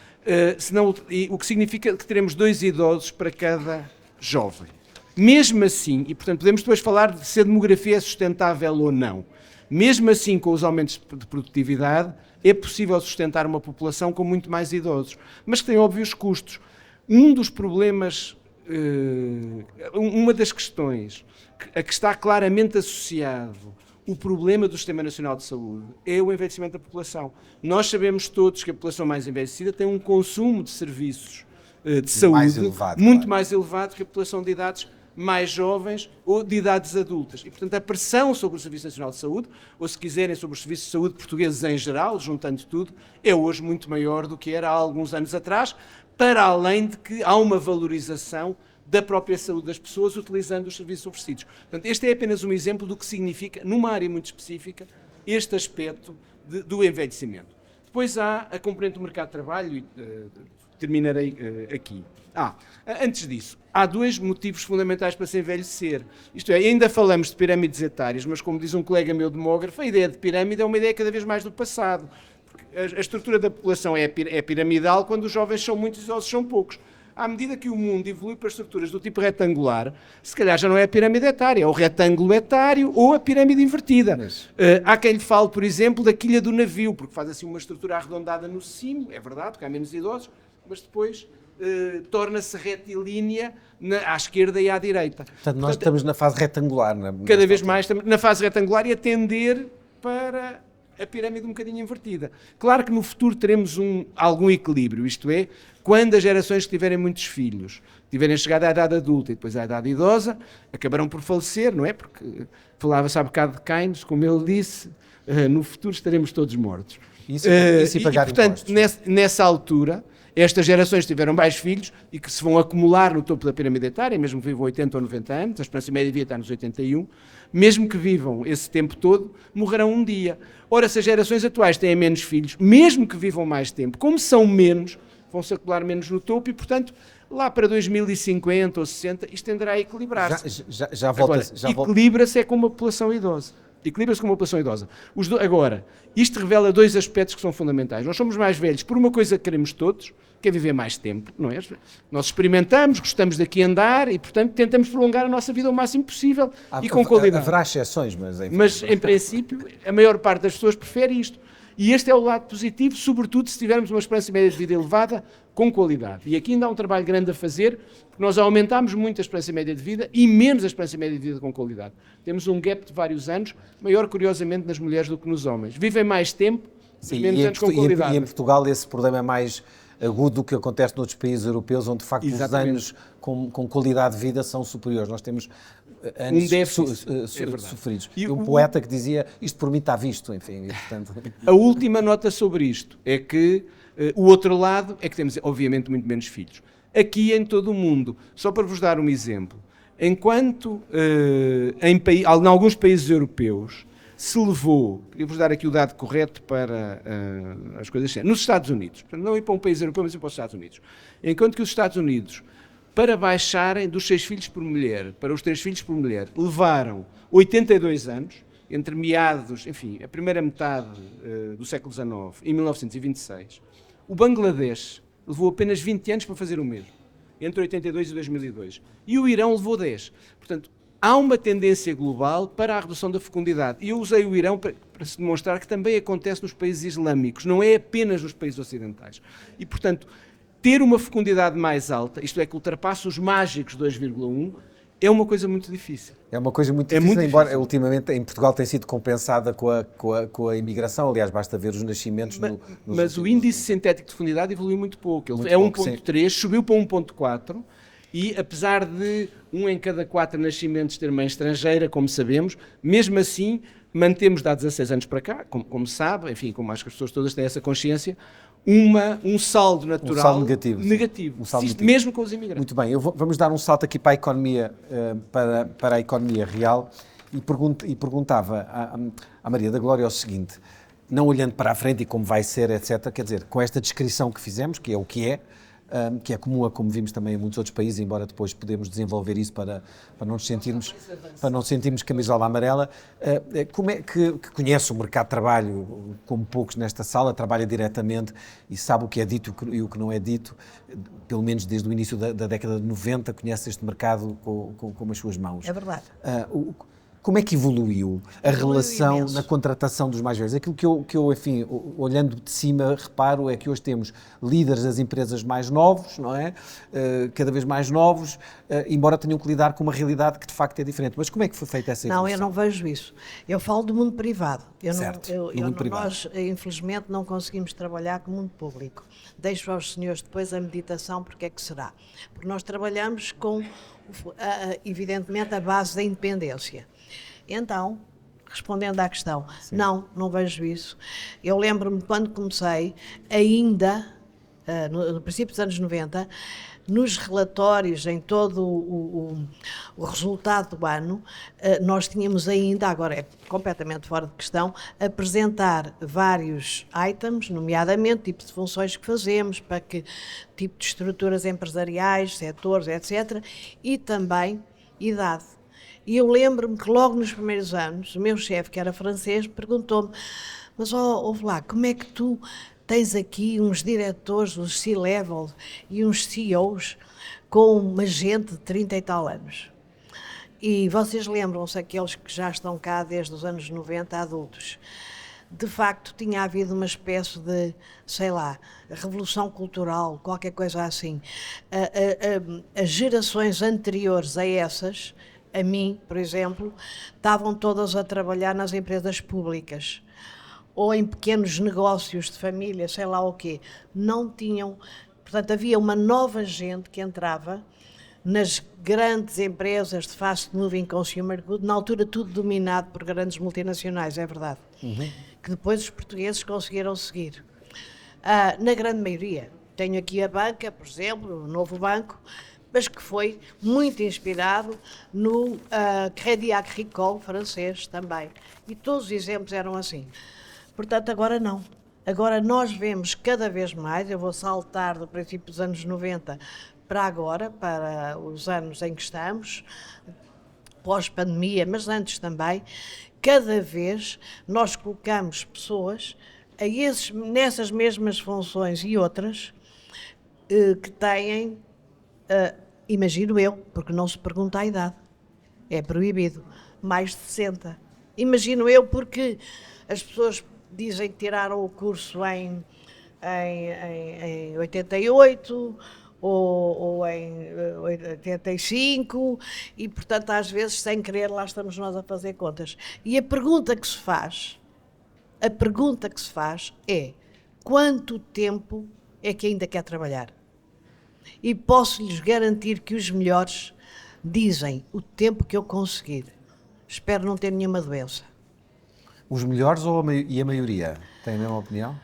O que significa que teremos 2 idosos para cada jovem. Mesmo assim, e, portanto, podemos depois falar de se a demografia é sustentável ou não. Mesmo assim, com os aumentos de produtividade, é possível sustentar uma população com muito mais idosos, mas que tem óbvios custos. Um dos problemas, uma das questões a que está claramente associado o problema do Sistema Nacional de Saúde é o envelhecimento da população. Nós sabemos todos que a população mais envelhecida tem um consumo de serviços de saúde muito mais elevado que a população de idades mais jovens ou de idades adultas. E, portanto, a pressão sobre o Serviço Nacional de Saúde, ou se quiserem, sobre os serviços de saúde portugueses em geral, juntando tudo, é hoje muito maior do que era há alguns anos atrás, para além de que há uma valorização da própria saúde das pessoas utilizando os serviços oferecidos. Portanto, este é apenas um exemplo do que significa, numa área muito específica, este aspecto do envelhecimento. Depois há a componente do mercado de trabalho, e terminarei aqui. Antes disso, há 2 motivos fundamentais para se envelhecer. Isto é, ainda falamos de pirâmides etárias, mas como diz um colega meu demógrafo, a ideia de pirâmide é uma ideia cada vez mais do passado. Porque a estrutura da população é piramidal quando os jovens são muitos e os idosos são poucos. À medida que o mundo evolui para estruturas do tipo retangular, se calhar já não é a pirâmide etária, é o retângulo etário ou a pirâmide invertida. Há quem lhe fale, por exemplo, da quilha do navio, porque faz assim uma estrutura arredondada no cimo, é verdade, porque há menos idosos, mas depois torna-se retilínea à esquerda e à direita. Portanto, nós estamos na fase retangular. Cada vez mais estamos na fase retangular e a tender para a pirâmide um bocadinho invertida. Claro que no futuro teremos algum equilíbrio, isto é, quando as gerações que tiverem muitos filhos tiverem chegado à idade adulta e depois à idade idosa, acabarão por falecer, não é? Porque falava-se há bocado de Keynes, como ele disse, no futuro estaremos todos mortos. E portanto, nessa altura, estas gerações tiveram mais filhos e que se vão acumular no topo da pirâmide etária, mesmo que vivam 80 ou 90 anos, a esperança média de vida está nos 81, mesmo que vivam esse tempo todo, morrerão um dia. Ora, se as gerações atuais têm menos filhos, mesmo que vivam mais tempo, como são menos, vão-se acumular menos no topo e, portanto, lá para 2050 ou 60, isto tenderá a equilibrar-se. Equilibra-se com uma população idosa. Equilibra-se com uma população idosa. Agora, isto revela dois aspectos que são fundamentais. Nós somos mais velhos por uma coisa que queremos todos, que é viver mais tempo, não é? Nós experimentamos, gostamos daqui andar e, portanto, tentamos prolongar a nossa vida o máximo possível e com qualidade. Haverá exceções, mas... Enfim. Mas, em princípio, a maior parte das pessoas prefere isto. E este é o lado positivo, sobretudo se tivermos uma esperança média de vida elevada, com qualidade. E aqui ainda há um trabalho grande a fazer, porque nós aumentámos muito a esperança média de vida e menos a esperança média de vida com qualidade. Temos um gap de vários anos, maior, curiosamente, nas mulheres do que nos homens. Vivem mais tempo, sim, menos anos com qualidade. E em Portugal esse problema é mais agudo do que acontece noutros países europeus, onde, de facto, Exatamente. os anos com qualidade de vida são superiores. Nós temos anos sofridos. E um poeta que dizia, isto por mim está visto, enfim. E, portanto... A última nota sobre isto é que o outro lado é que temos, obviamente, muito menos filhos. Aqui em todo o mundo, só para vos dar um exemplo, enquanto em alguns países europeus se levou, queria-vos dar aqui o dado correto para as coisas sérias, nos Estados Unidos, portanto, não ir para um país europeu, mas ir para os Estados Unidos, enquanto que os Estados Unidos, para baixarem dos 6 filhos por mulher para os 3 filhos por mulher, levaram 82 anos, entre meados, enfim, a primeira metade do século XIX e 1926, o Bangladesh levou apenas 20 anos para fazer o mesmo, entre 82 e 2002, e o Irão levou 10. Portanto, há uma tendência global para a redução da fecundidade. E eu usei o Irão para se demonstrar que também acontece nos países islâmicos, não é apenas nos países ocidentais. E, portanto, ter uma fecundidade mais alta, isto é, que ultrapasse os mágicos 2,1, é uma coisa muito difícil. É uma coisa muito difícil, embora ultimamente em Portugal tem sido compensada com a imigração. Aliás, basta ver os nascimentos. Mas o índice sintético de fecundidade evoluiu muito pouco. Ele é 1,3, subiu para 1,4 e, apesar de 1 em cada 4 nascimentos ter mãe estrangeira, como sabemos, mesmo assim mantemos de há 16 anos para cá, como sabe, enfim, como acho que as pessoas todas têm essa consciência, um saldo natural negativo, mesmo com os imigrantes. Muito bem, vamos dar um salto aqui para a economia, para a economia real e perguntava à Maria da Glória o seguinte, não olhando para a frente e como vai ser, etc., quer dizer, com esta descrição que fizemos, que é o que é comum a como vimos também em muitos outros países, embora depois podemos desenvolver isso para não nos sentirmos camisola amarela. Como é que conhece o mercado de trabalho, como poucos nesta sala, trabalha diretamente e sabe o que é dito e o que não é dito, pelo menos desde o início da década de 90, conhece este mercado com as suas mãos. É verdade. Como é que evoluiu a relação imenso na contratação dos mais velhos? Aquilo que eu, enfim, olhando de cima, reparo é que hoje temos líderes das empresas mais novos, não é? Cada vez mais novos, embora tenham que lidar com uma realidade que de facto é diferente. Mas como é que foi feita essa evolução? Não, eu não vejo isso. Eu falo do mundo privado. Privado. Nós, infelizmente, não conseguimos trabalhar com o mundo público. Deixo aos senhores depois a meditação, porque é que será? Porque nós trabalhamos com, evidentemente, a base da independência. Então, respondendo à questão, sim, não vejo isso. Eu lembro-me quando comecei, ainda, no princípio dos anos 90, nos relatórios, em todo o resultado do ano, nós tínhamos ainda, agora é completamente fora de questão, apresentar vários items, nomeadamente tipo de funções que fazemos, para que tipo de estruturas empresariais, setores, etc., e também idade. E eu lembro-me que logo nos primeiros anos, o meu chefe, que era francês, perguntou-me, mas ouve lá, como é que tu tens aqui uns diretores, uns C-level e uns CEOs com uma gente de 30 e tal anos? E vocês lembram-se, aqueles que já estão cá desde os anos 90, adultos, de facto tinha havido uma espécie de, sei lá, revolução cultural, qualquer coisa assim. As gerações anteriores a essas, a mim, por exemplo, estavam todas a trabalhar nas empresas públicas ou em pequenos negócios de família, sei lá o quê. Não tinham... Portanto, havia uma nova gente que entrava nas grandes empresas de fast moving consumer good, na altura tudo dominado por grandes multinacionais, é verdade, que depois os portugueses conseguiram seguir. Na grande maioria, Tenho aqui a banca, por exemplo, o novo banco, mas que foi muito inspirado no Crédit Agricole francês também. E todos os exemplos eram assim. Portanto, agora não. Agora nós vemos cada vez mais, eu vou saltar do princípio dos anos 90 para agora, para os anos em que estamos, pós-pandemia, mas antes também, cada vez nós colocamos pessoas nessas mesmas funções e outras que têm, imagino eu, porque não se pergunta a idade, é proibido, mais de 60. Imagino eu porque as pessoas dizem que tiraram o curso em 88 ou em 85 e, portanto, às vezes, sem querer, lá estamos nós a fazer contas. E a pergunta que se faz é quanto tempo é que ainda quer trabalhar? E posso-lhes garantir que os melhores dizem o tempo que eu conseguir. Espero não ter nenhuma doença. Os melhores e a maioria? Tem a mesma opinião?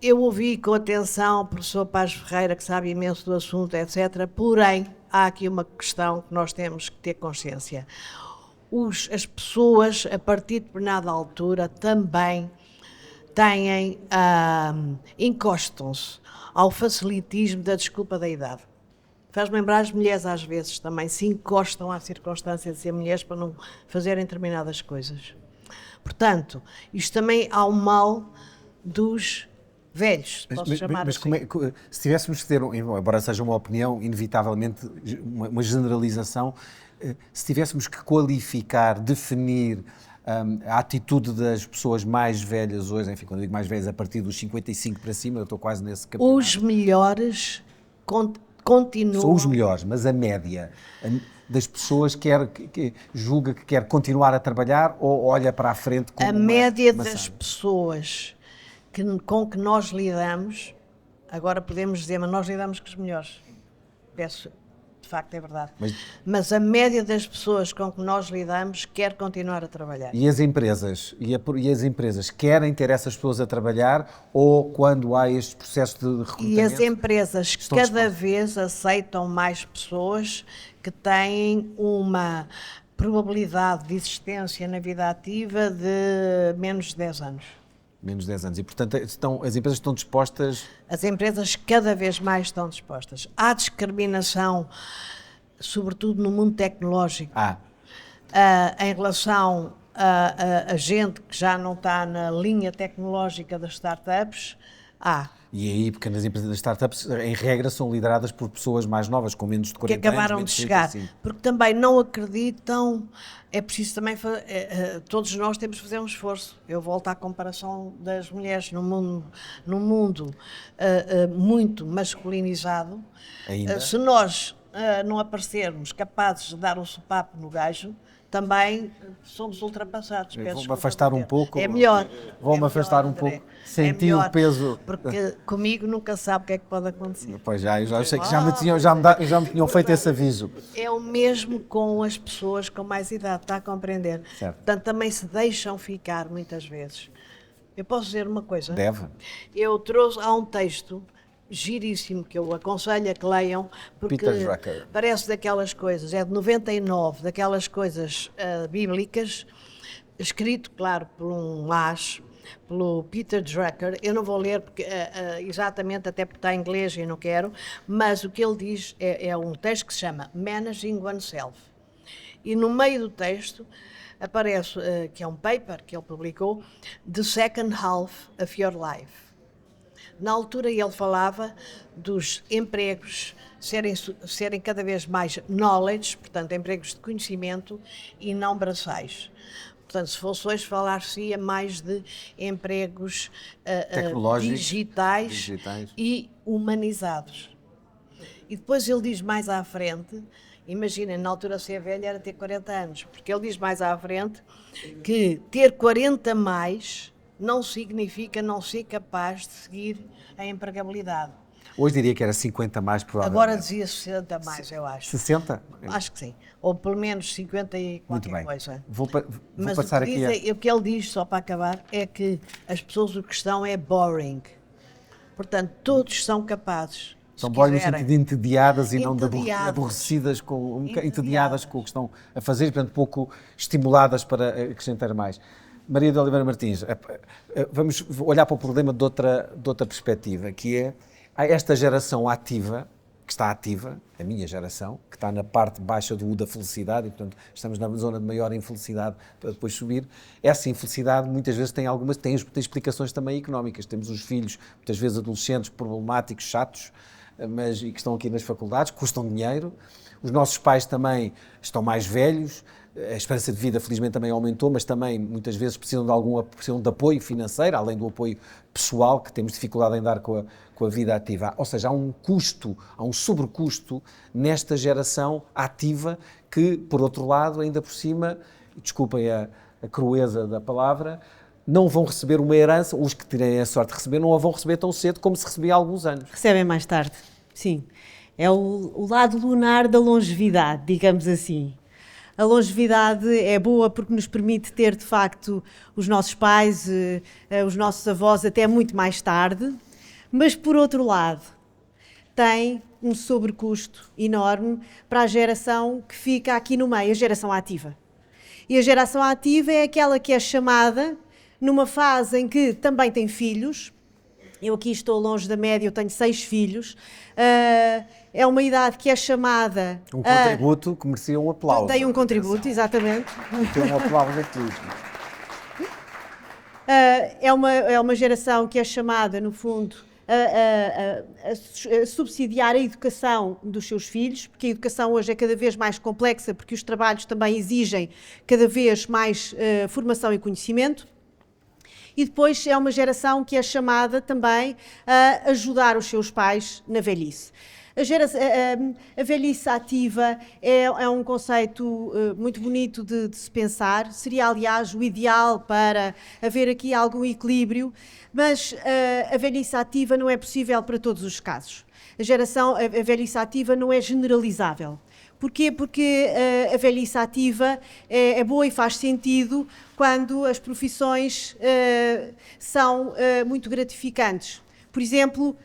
Eu ouvi com atenção o professor Paz Ferreira, que sabe imenso do assunto, etc. Porém, há aqui uma questão que nós temos que ter consciência. As pessoas, a partir de determinada altura, também encostam-se ao facilitismo da desculpa da idade. Faz-me lembrar as mulheres às vezes também se encostam à circunstância de ser mulheres para não fazerem determinadas coisas. Portanto, isto também há o mal dos velhos, posso chamar assim. Se tivéssemos que ter, embora seja uma opinião, inevitavelmente uma generalização, se tivéssemos que qualificar, definir a atitude das pessoas mais velhas hoje, enfim, quando eu digo mais velhas, a partir dos 55 para cima, eu estou quase nesse campeonato. Os melhores continuam... São os melhores, mas a média das pessoas que julga que quer continuar a trabalhar ou olha para a frente com a média das pessoas com que nós lidamos, agora podemos dizer, mas nós lidamos com os melhores. De facto é verdade. Mas a média das pessoas com que nós lidamos quer continuar a trabalhar. E as empresas? E as empresas querem ter essas pessoas a trabalhar ou quando há este processo de recrutamento? E as empresas cada vez aceitam mais pessoas que têm uma probabilidade de existência na vida ativa de menos de 10 anos. Menos de 10 anos. E, portanto, as empresas estão dispostas... As empresas cada vez mais estão dispostas. Há discriminação, sobretudo no mundo tecnológico, em relação a gente que já não está na linha tecnológica das startups. E aí, pequenas empresas das startups, em regra, são lideradas por pessoas mais novas, com menos de 40 anos. Que acabaram de chegar, porque também não acreditam, é preciso também, todos nós temos que fazer um esforço. Eu volto à comparação das mulheres num mundo muito masculinizado. Se nós não aparecermos capazes de dar um sopapo no gajo, também somos ultrapassados. Vou-me afastar um pouco. É melhor. Vou-me afastar um pouco. Sentir o peso. Porque comigo nunca sabe o que é que pode acontecer. Pois já, eu já sei que já me tinham feito esse aviso. É o mesmo com as pessoas com mais idade, está a compreender? Certo. Portanto, também se deixam ficar muitas vezes. Eu posso dizer uma coisa? Deve. Há um texto giríssimo, que eu aconselho a que leiam, porque parece daquelas coisas, é de 99, daquelas coisas bíblicas, escrito, claro, por um pelo Peter Drucker. Eu não vou ler porque, exatamente, até porque está em inglês e não quero, mas o que ele diz é um texto que se chama Managing Oneself. E no meio do texto aparece, que é um paper que ele publicou, The Second Half of Your Life. Na altura ele falava dos empregos serem cada vez mais knowledge, portanto empregos de conhecimento e não braçais. Portanto, se fosse hoje falar-se-ia mais de empregos digitais e humanizados. E depois ele diz mais à frente, imaginem, na altura ser velho era ter 40 anos, porque ele diz mais à frente que ter 40 mais não significa não ser capaz de seguir a empregabilidade. Hoje diria que era 50 mais, provavelmente. Agora dizia 60 mais, eu acho. 60? Acho que sim. Ou pelo menos 50 e qualquer Muito bem. coisa. Vou Mas passar o que ele diz, só para acabar, é que as pessoas o que estão é boring. Portanto, todos são capazes. São se boas no quiserem. sentido de entediadas e não de Entediadas. aborrecidas, entediadas com o que estão a fazer e, portanto, pouco estimuladas para acrescentar mais. Maria de Oliveira Martins, vamos olhar para o problema de outra perspectiva, que é esta geração ativa, que está ativa, a minha geração, que está na parte baixa do U da felicidade, e portanto estamos na zona de maior infelicidade para depois subir. Essa infelicidade muitas vezes tem explicações também económicas. Temos os filhos, muitas vezes adolescentes, problemáticos, chatos, e que estão aqui nas faculdades, custam dinheiro. Os nossos pais também estão mais velhos, a esperança de vida felizmente também aumentou, mas também muitas vezes precisam de apoio financeiro, além do apoio pessoal, que temos dificuldade em dar com a vida ativa. Ou seja, há um sobrecusto nesta geração ativa que, por outro lado, ainda por cima, desculpem a crueza da palavra, não vão receber uma herança, os que terem a sorte de receber, não a vão receber tão cedo como se recebia há alguns anos. Recebem mais tarde, sim. É o lado lunar da longevidade, digamos assim. A longevidade é boa porque nos permite ter, de facto, os nossos pais, os nossos avós até muito mais tarde, mas, por outro lado, tem um sobrecusto enorme para a geração que fica aqui no meio, a geração ativa. E a geração ativa é aquela que é chamada, numa fase em que também tem filhos. Eu aqui estou longe da média, eu tenho 6 filhos. É uma idade que é chamada... Um contributo que merecia um aplauso. Tem um contributo, exatamente. Tem um aplauso aqui. É uma geração que é chamada, no fundo, a subsidiar a educação dos seus filhos, porque a educação hoje é cada vez mais complexa, porque os trabalhos também exigem cada vez mais formação e conhecimento. E depois é uma geração que é chamada também a ajudar os seus pais na velhice. A velhice ativa é um conceito muito bonito de se pensar, seria aliás o ideal para haver aqui algum equilíbrio, mas a velhice ativa não é possível para todos os casos. A velhice ativa não é generalizável. Porquê? Porque a velhice ativa é boa e faz sentido quando as profissões são muito gratificantes. Por exemplo,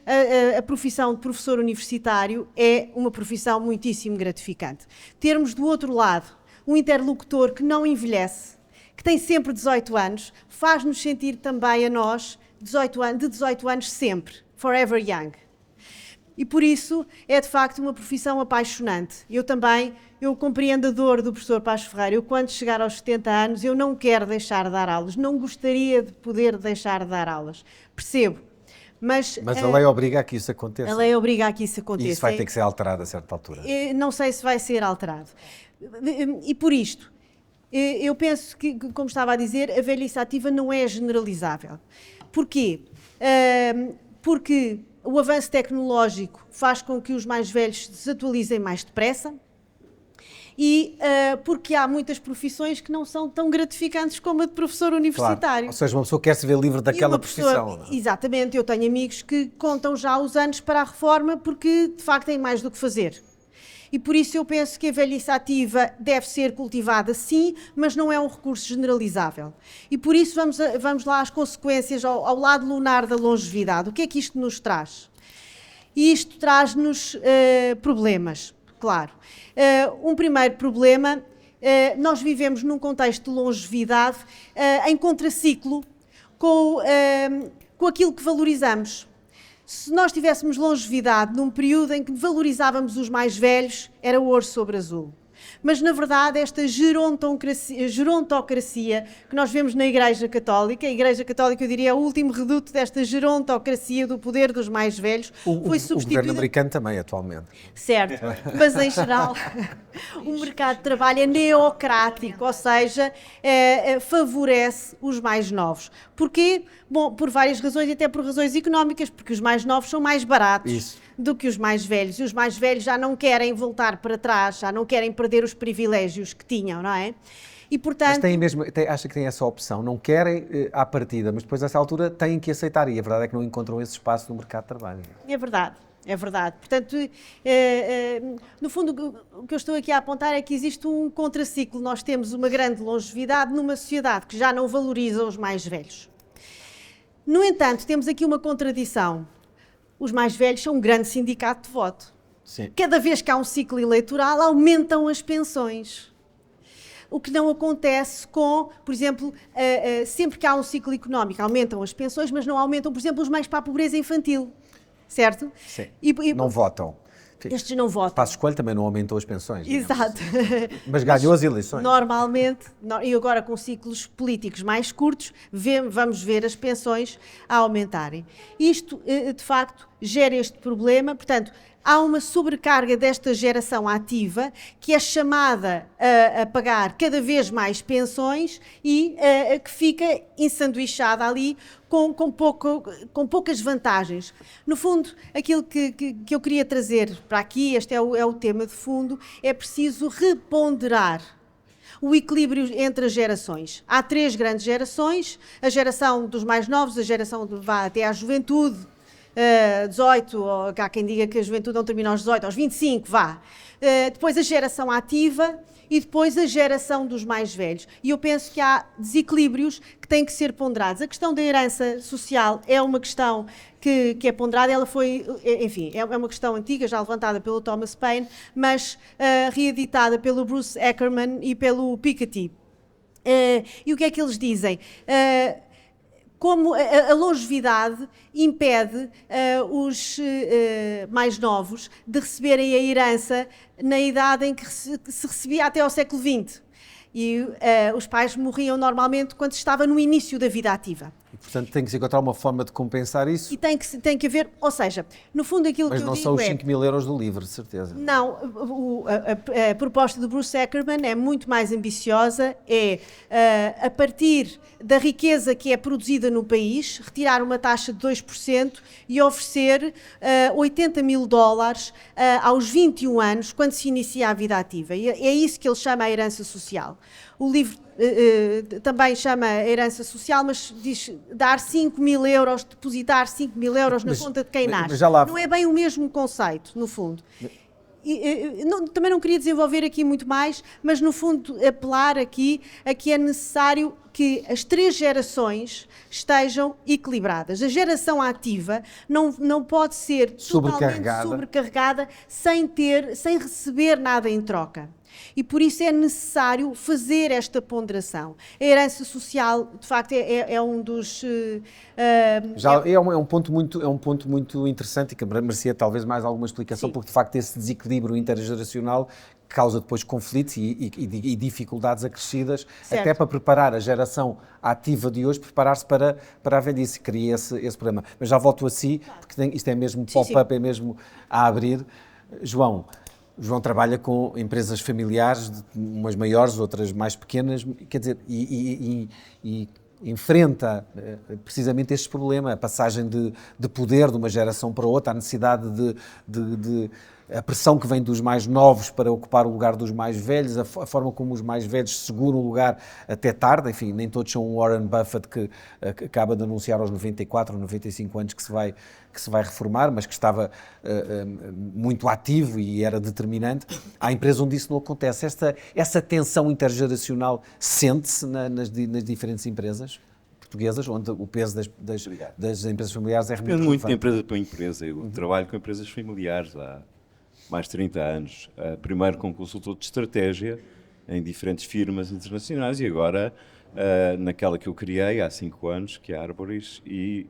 a profissão de professor universitário é uma profissão muitíssimo gratificante. Termos do outro lado um interlocutor que não envelhece, que tem sempre 18 anos, faz-nos sentir também a nós, de 18 anos sempre, forever young. E por isso é de facto uma profissão apaixonante. Eu compreendo a dor do professor Paz Ferreira. Eu, quando chegar aos 70 anos, eu não quero deixar de dar aulas, não gostaria de poder deixar de dar aulas. Percebo. Mas a lei obriga a que isso aconteça. A lei obriga a que isso aconteça. E isso vai ter que ser alterado a certa altura. Não sei se vai ser alterado. E por isto, eu penso que, como estava a dizer, a velhice ativa não é generalizável. Porquê? Porque o avanço tecnológico faz com que os mais velhos se desatualizem mais depressa e porque há muitas profissões que não são tão gratificantes como a de professor universitário. Claro. Ou seja, uma pessoa quer se ver livre daquela profissão. Exatamente, eu tenho amigos que contam já os anos para a reforma porque de facto têm mais do que fazer. E por isso eu penso que a velhice ativa deve ser cultivada sim, mas não é um recurso generalizável. E por isso vamos lá às consequências, ao lado lunar da longevidade. O que é que isto nos traz? E isto traz-nos problemas, claro. Um primeiro problema, nós vivemos num contexto de longevidade em contraciclo com aquilo que valorizamos. Se nós tivéssemos longevidade num período em que valorizávamos os mais velhos, era ouro sobre azul. Mas, na verdade, esta gerontocracia que nós vemos na Igreja Católica, a Igreja Católica, eu diria, é o último reduto desta gerontocracia do poder dos mais velhos, foi substituída... O governo americano também, atualmente. Certo, mas, em geral, o mercado de trabalho é neocrático, ou seja, favorece os mais novos. Porquê? Bom, por várias razões, e até por razões económicas, porque os mais novos são mais baratos do que os mais velhos, e os mais velhos já não querem voltar para trás, já não querem perder os privilégios que tinham, não é? E, portanto... Mas acha que tem essa opção, não querem à partida, mas depois, nessa altura, têm que aceitar, e a verdade é que não encontram esse espaço no mercado de trabalho. É verdade. É verdade. Portanto, no fundo, o que eu estou aqui a apontar é que existe um contraciclo. Nós temos uma grande longevidade numa sociedade que já não valoriza os mais velhos. No entanto, temos aqui uma contradição. os mais velhos são um grande sindicato de voto. Sim. Cada vez que há um ciclo eleitoral, aumentam as pensões. O que não acontece com, por exemplo, sempre que há um ciclo económico, aumentam as pensões, mas não aumentam, por exemplo, os mais para a pobreza infantil. Certo? Sim. E Não votam. estes não votam. Passos Coelho também não aumentou as pensões. digamos. Exato. Mas ganhou as eleições. Normalmente, e agora com ciclos políticos mais curtos, vamos ver as pensões a aumentarem. Isto, de facto, gera este problema. Portanto, há uma sobrecarga desta geração ativa que é chamada a pagar cada vez mais pensões e que fica ensanduichada ali com poucas vantagens. No fundo, aquilo que eu queria trazer para aqui, este é o tema de fundo, é preciso reponderar o equilíbrio entre as gerações. Há 3 grandes gerações, a geração dos mais novos, a geração que vai até à juventude, 18, ou há quem diga que a juventude não termina aos 18, aos 25, vá. Depois a geração ativa e depois a geração dos mais velhos. E eu penso que há desequilíbrios que têm que ser ponderados. A questão da herança social é uma questão que é ponderada, ela foi, enfim, é uma questão antiga, já levantada pelo Thomas Paine, mas reeditada pelo Bruce Ackerman e pelo Piketty. E o que é que eles dizem? Como a longevidade impede os mais novos de receberem a herança na idade em que se recebia até ao século XX. E os pais morriam normalmente quando se estava no início da vida ativa. E, portanto, tem que se encontrar uma forma de compensar isso. E tem que haver, ou seja, no fundo aquilo que eu digo é... Mas não são os 5.000 euros do livro, de certeza. Não, a proposta do Bruce Ackerman é muito mais ambiciosa, a partir da riqueza que é produzida no país, retirar uma taxa de 2% e oferecer $80.000 aos 21 anos, quando se inicia a vida ativa. E é isso que ele chama a herança social. O livro também chama herança social, mas diz dar 5.000 euros, depositar 5.000 euros na conta de quem nasce. Não é bem o mesmo conceito, no fundo. Também não queria desenvolver aqui muito mais, mas no fundo apelar aqui a que é necessário que as 3 gerações estejam equilibradas. A geração ativa não pode ser totalmente sobrecarregada sem receber nada em troca. E por isso é necessário fazer esta ponderação. A herança social, de facto, é um dos... É um ponto muito interessante e que merecia talvez mais alguma explicação, porque de facto esse desequilíbrio intergeracional causa depois conflitos e dificuldades acrescidas, certo, até para preparar a geração ativa de hoje, preparar-se para a velhice, cria esse problema. Mas já volto a si, porque isto é mesmo pop-up, é mesmo a abrir. João trabalha com empresas familiares, umas maiores, outras mais pequenas, quer dizer, e enfrenta precisamente este problema, a passagem de poder de uma geração para outra, a necessidade a pressão que vem dos mais novos para ocupar o lugar dos mais velhos, a forma como os mais velhos seguram o lugar até tarde, enfim, nem todos são um Warren Buffett que acaba de anunciar aos 94 ou 95 anos que se vai reformar, mas que estava muito ativo e era determinante. Há empresas onde isso não acontece. Essa tensão intergeracional sente-se nas diferentes empresas portuguesas, onde o peso das empresas familiares é muito relevante. Depende muito de empresa para empresa. Eu trabalho com empresas familiares há mais de 30 anos. Primeiro como consultor de estratégia em diferentes firmas internacionais e agora naquela que eu criei há 5 anos, que é a Arboris, e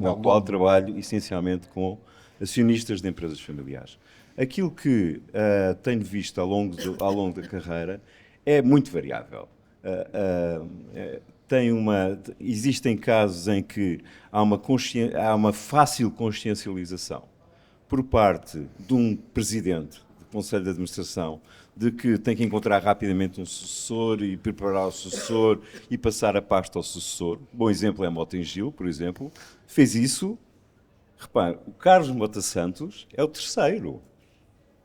na qual trabalho essencialmente com acionistas de empresas familiares. Aquilo que tenho visto ao longo da carreira é muito variável. Existem casos em que há uma fácil consciencialização por parte de um presidente do Conselho de Administração de que tem que encontrar rapidamente um sucessor e preparar o sucessor e passar a pasta ao sucessor. Bom exemplo é Mota-Engil, por exemplo. Fez isso. Repare, o Carlos Mota Santos é o terceiro.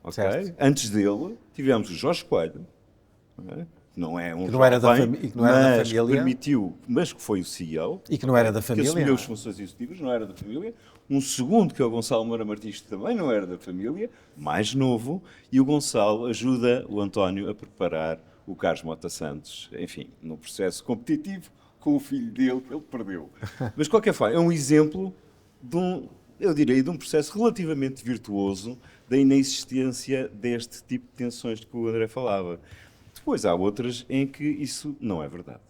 Okay? Antes dele, tivemos o Jorge Coelho, não é um jovem, mas permitiu, mas que foi o CEO. E que não era da família. Que assumiu as funções executivas, não era da família. Um segundo, que é o Gonçalo Moura Martins, que também não era da família, mais novo, e o Gonçalo ajuda o António a preparar o Carlos Mota Santos, enfim, num processo competitivo com o filho dele, que ele perdeu. Mas, de qualquer forma, é um exemplo eu direi, de um processo relativamente virtuoso da inexistência deste tipo de tensões de que o André falava. Depois há outras em que isso não é verdade.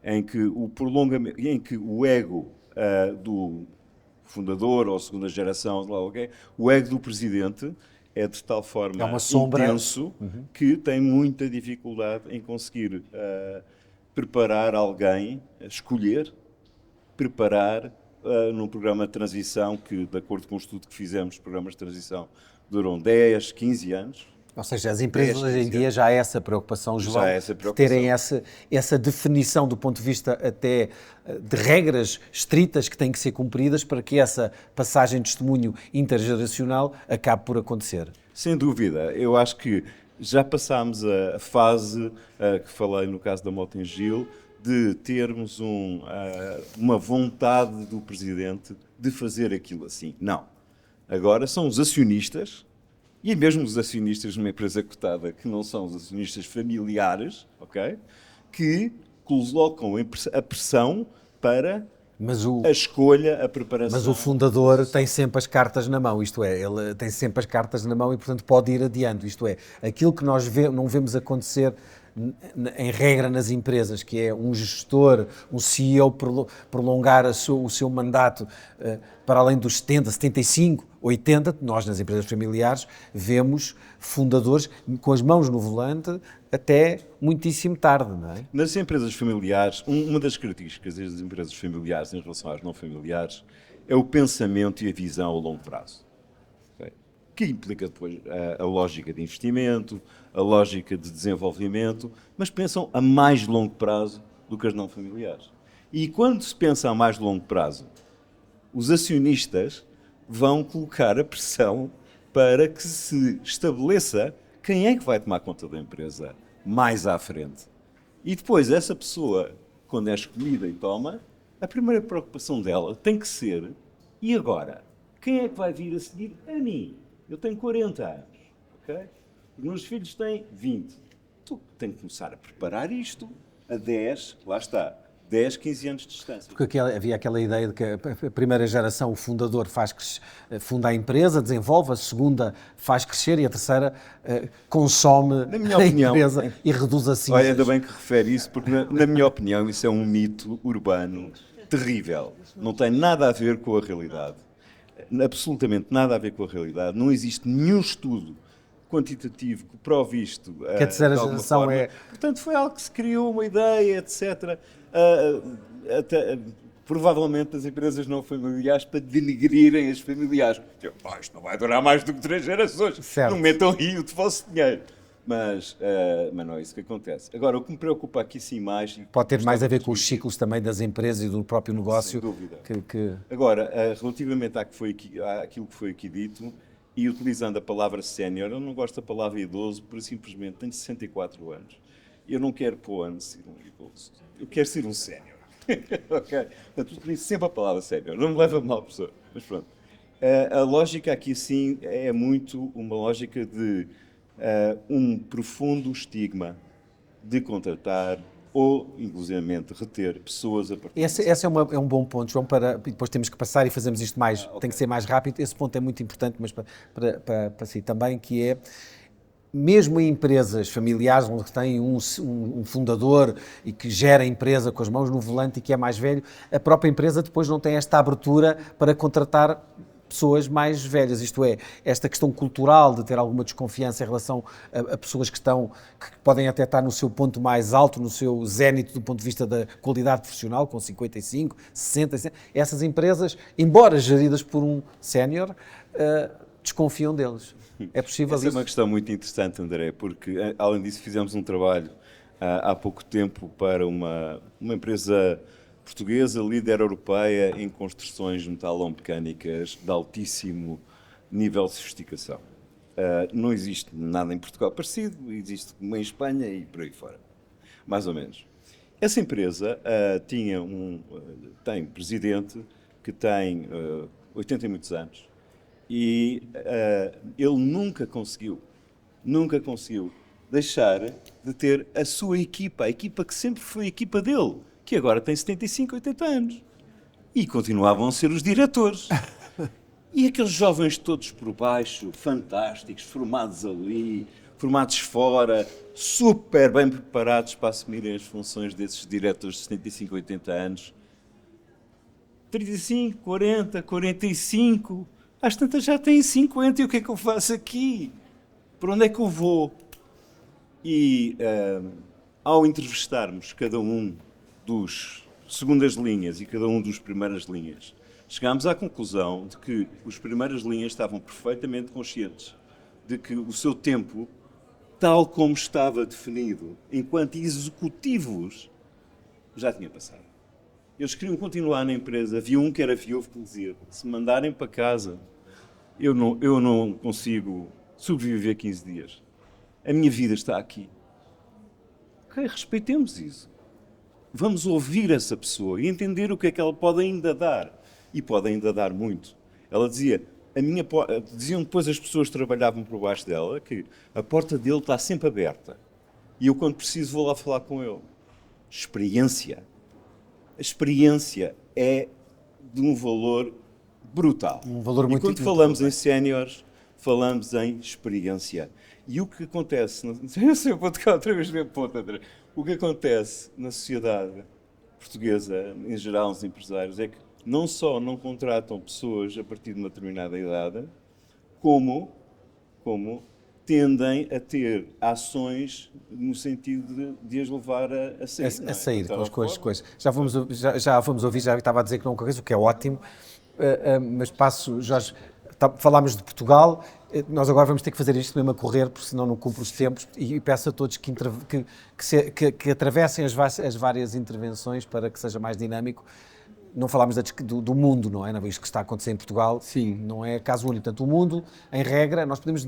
Em que o prolongamento, em que o ego do fundador ou segunda geração, o ego do presidente é de tal forma é uma sombra intenso que tem muita dificuldade em conseguir preparar alguém, escolher, preparar num programa de transição que, de acordo com o estudo que fizemos, programas de transição duram 10, 15 anos. Ou seja, as empresas hoje em dia já há essa preocupação, João, Já há essa preocupação. de terem essa definição do ponto de vista até de regras estritas que têm que ser cumpridas para que essa passagem de testemunho intergeracional acabe por acontecer. Sem dúvida. Eu acho que já passámos a fase que falei no caso da Motengil, de termos uma vontade do Presidente de fazer aquilo assim. Não. Agora são os acionistas, e mesmo os acionistas numa empresa cotada, que não são os acionistas familiares, ok? Que colocam a pressão para a escolha, a preparação. Mas o fundador tem sempre as cartas na mão, isto é, ele tem sempre as cartas na mão e, portanto, pode ir adiante. Isto é, aquilo que nós não vemos acontecer em regra nas empresas, que é um gestor, um CEO prolongar o seu mandato para além dos 70, 75, 80, nós nas empresas familiares vemos fundadores com as mãos no volante até muitíssimo tarde, não é? Nas empresas familiares, uma das características das empresas familiares em relação às não familiares é o pensamento e a visão a longo prazo. Okay? Que implica depois a lógica de investimento, a lógica de desenvolvimento, mas pensam a mais longo prazo do que as não familiares. E quando se pensa a mais longo prazo, os acionistas vão colocar a pressão para que se estabeleça quem é que vai tomar conta da empresa mais à frente. E depois essa pessoa, quando é escolhida e toma, a primeira preocupação dela tem que ser: e agora? Quem é que vai vir a seguir a mim? Eu tenho 40 anos, ok? Os meus filhos têm 20. Tu tens que começar a preparar isto a 10, lá está, 10, 15 anos de distância. Porque havia aquela ideia de que a primeira geração, o fundador, funda a empresa, desenvolve, a segunda faz crescer e a terceira consome a empresa e reduz a cinzas. Olha, ainda bem que refere isso, porque na minha opinião isso é um mito urbano terrível. Não tem nada a ver com a realidade. Absolutamente nada a ver com a realidade. Não existe nenhum estudo quantitativo que prove isto. Que a terceira geração forma. é... Portanto, foi algo que se criou, uma ideia, etc. Provavelmente as empresas não familiares para denegrirem as familiares. Isto não vai durar mais do que 3 gerações. Certo. Não metam rio de vosso dinheiro. Mas não é isso que acontece. Agora, o que me preocupa aqui sim mais... Pode ter mais a ver com os ciclos também das empresas e do próprio negócio. Sem dúvida. Que... Agora, relativamente àquilo que foi aqui dito, e utilizando a palavra sénior, eu não gosto da palavra idoso, por simplesmente tenho 64 anos. Eu não quero para o ano ser um idoso. Eu quero ser um sénior. Ok? Portanto, utilizo sempre a palavra sénior. Não me leva a mal, professor. Mas pronto. A lógica aqui, sim, é muito uma lógica de um profundo estigma de contratar ou, inclusivamente, reter pessoas a partir Esse é um bom ponto, João, para depois temos que passar e fazemos isto mais, tem que ser mais rápido. Esse ponto é muito importante, mas para si também, que é, mesmo em empresas familiares, onde tem um fundador e que gera a empresa com as mãos no volante e que é mais velho, a própria empresa depois não tem esta abertura para contratar pessoas mais velhas, isto é, esta questão cultural de ter alguma desconfiança em relação a pessoas que podem até estar no seu ponto mais alto, no seu zénite do ponto de vista da qualidade profissional, com 55, 60, essas empresas, embora geridas por um sénior, desconfiam deles. É possível Essa isso? é uma questão muito interessante, André, porque, além disso, fizemos um trabalho há pouco tempo para uma empresa portuguesa, líder europeia em construções metalomecânicas de altíssimo nível de sofisticação. Não existe nada em Portugal parecido, existe uma em Espanha e por aí fora, mais ou menos. Essa empresa tem um presidente que tem 80 e muitos anos e ele nunca conseguiu deixar de ter a sua equipa, a equipa que sempre foi a equipa dele, que agora tem 75, 80 anos. E continuavam a ser os diretores. E aqueles jovens todos por baixo, fantásticos, formados ali, formados fora, super bem preparados para assumirem as funções desses diretores de 75, 80 anos. 35, 40, 45, às tantas já têm 50, e o que é que eu faço aqui? Para onde é que eu vou? E ao entrevistarmos cada um dos segundas linhas e cada um dos primeiras linhas, chegámos à conclusão de que os primeiras linhas estavam perfeitamente conscientes de que o seu tempo, tal como estava definido enquanto executivos, já tinha passado. Eles queriam continuar na empresa. Havia um que era viúvo que dizia: se me mandarem para casa, eu não consigo sobreviver 15 dias. A minha vida está aqui. Ok, respeitemos isso. Vamos ouvir essa pessoa e entender o que é que ela pode ainda dar. E pode ainda dar muito. Ela dizia, diziam depois as pessoas que trabalhavam por baixo dela, que a porta dele está sempre aberta. E eu, quando preciso, vou lá falar com ele. Experiência. A experiência é de um valor brutal. Um valor muito. E quando falamos em séniores, falamos em experiência. E o que acontece, eu sei, eu vou tocar outra vez no ponto, André. O que acontece na sociedade portuguesa, em geral, os empresários, é que não só não contratam pessoas a partir de uma determinada idade, como tendem a ter ações no sentido de as levar a sair. A sair com as coisas. Já vamos ouvir, já estava a dizer que não coisa, o que é ótimo, mas passo, Jorge, falámos de Portugal, nós agora vamos ter que fazer isto mesmo a correr, porque senão não cumpre os tempos, e peço a todos que atravessem as várias intervenções para que seja mais dinâmico. Não falámos do mundo, não é? Isto que está a acontecer em Portugal. Sim. Não é caso único. Portanto, o mundo, em regra, nós podemos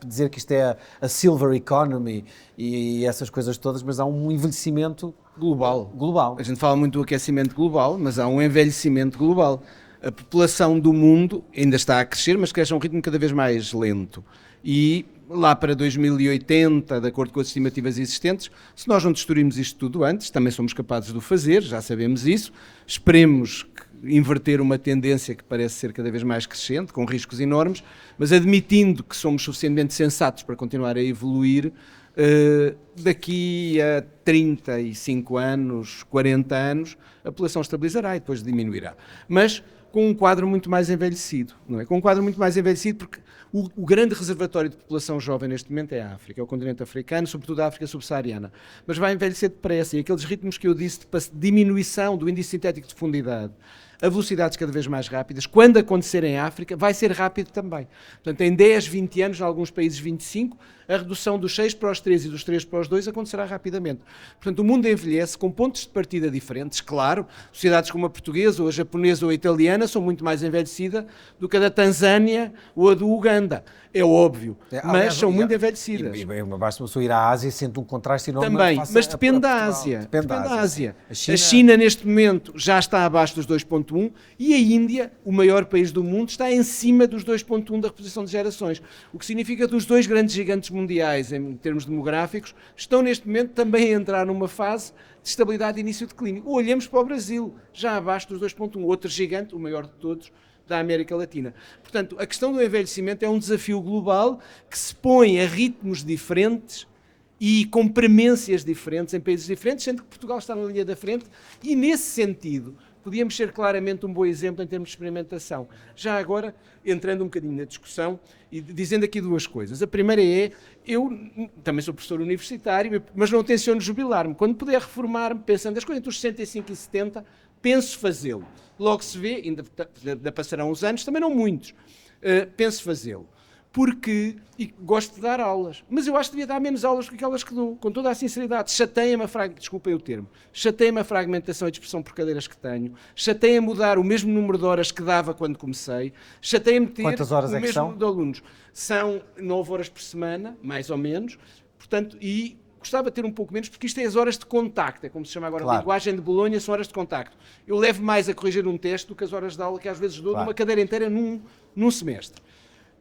dizer que isto é a silver economy e essas coisas todas, mas há um envelhecimento global. A gente fala muito do aquecimento global, mas há um envelhecimento global. A população do mundo ainda está a crescer, mas cresce a um ritmo cada vez mais lento. E lá para 2080, de acordo com as estimativas existentes, se nós não destruirmos isto tudo antes, também somos capazes de o fazer, já sabemos isso. Esperemos inverter uma tendência que parece ser cada vez mais crescente, com riscos enormes, mas admitindo que somos suficientemente sensatos para continuar a evoluir, daqui a 35 anos, 40 anos, a população estabilizará e depois diminuirá. Mas com um quadro muito mais envelhecido, não é? Com um quadro muito mais envelhecido, porque o grande reservatório de população jovem neste momento é a África, é o continente africano, sobretudo a África subsaariana. Mas vai envelhecer depressa, e aqueles ritmos que eu disse de diminuição do índice sintético de profundidade a velocidades cada vez mais rápidas, quando acontecer em África, vai ser rápido também. Portanto, em 10, 20 anos, em alguns países 25, a redução dos 6 para os 3 e dos 3 para os 2 acontecerá rapidamente. Portanto, o mundo envelhece com pontos de partida diferentes, claro. Sociedades como a portuguesa, ou a japonesa, ou a italiana são muito mais envelhecidas do que a da Tanzânia ou a do Uganda. É óbvio, mas são muito envelhecidas. Basta uma pessoa ir à Ásia e sente um contraste enorme. Também, mas depende da Ásia. Depende da Ásia. A China, neste momento, já está abaixo dos 2,1 e a Índia, o maior país do mundo, está em cima dos 2,1 da reposição de gerações. O que significa que os dois grandes gigantes mundiais, em termos demográficos, estão neste momento também a entrar numa fase de estabilidade e início de declínio. Ou olhemos para o Brasil, já abaixo dos 2,1, outro gigante, o maior de todos, da América Latina. Portanto, a questão do envelhecimento é um desafio global que se põe a ritmos diferentes e com premências diferentes em países diferentes, sendo que Portugal está na linha da frente e, nesse sentido, podíamos ser claramente um bom exemplo em termos de experimentação. Já agora, entrando um bocadinho na discussão e dizendo aqui duas coisas. A primeira é, eu também sou professor universitário, mas não tenciono jubilar-me. Quando puder reformar-me, pensando as coisas entre os 65 e 70, penso fazê-lo. Logo se vê, ainda passarão uns anos, também não muitos, penso fazê-lo. Porque gosto de dar aulas, mas eu acho que devia dar menos aulas do que aquelas que dou, com toda a sinceridade. Desculpem o termo, chateia-me a fragmentação e dispersão por cadeiras que tenho, chateia-me mudar o mesmo número de horas que dava quando comecei, chateia-me ter Quantas horas o é que mesmo são? número de alunos. São 9 horas por semana, mais ou menos, portanto, e gostava de ter um pouco menos, porque isto é as horas de contacto, é como se chama agora a linguagem de Bolonha, são horas de contacto. Eu levo mais a corrigir um teste do que as horas de aula que às vezes dou numa cadeira inteira num semestre.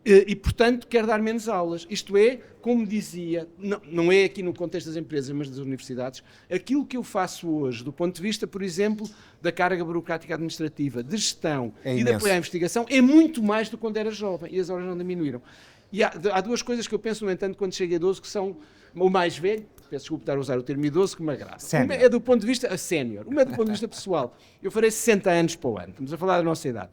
E, portanto, quer dar menos aulas. Isto é, como dizia, não é aqui no contexto das empresas, mas das universidades, aquilo que eu faço hoje, do ponto de vista, por exemplo, da carga burocrática administrativa, de gestão e de apoio à investigação, é muito mais do que quando era jovem, e as horas não diminuíram. E há duas coisas que eu penso, no entanto, quando chego a idoso, que são o mais velho, peço desculpa estar a usar o termo idoso, que me agrada. Uma é do ponto de vista sénior, uma é do ponto de vista pessoal. Eu farei 60 anos para o ano, estamos a falar da nossa idade.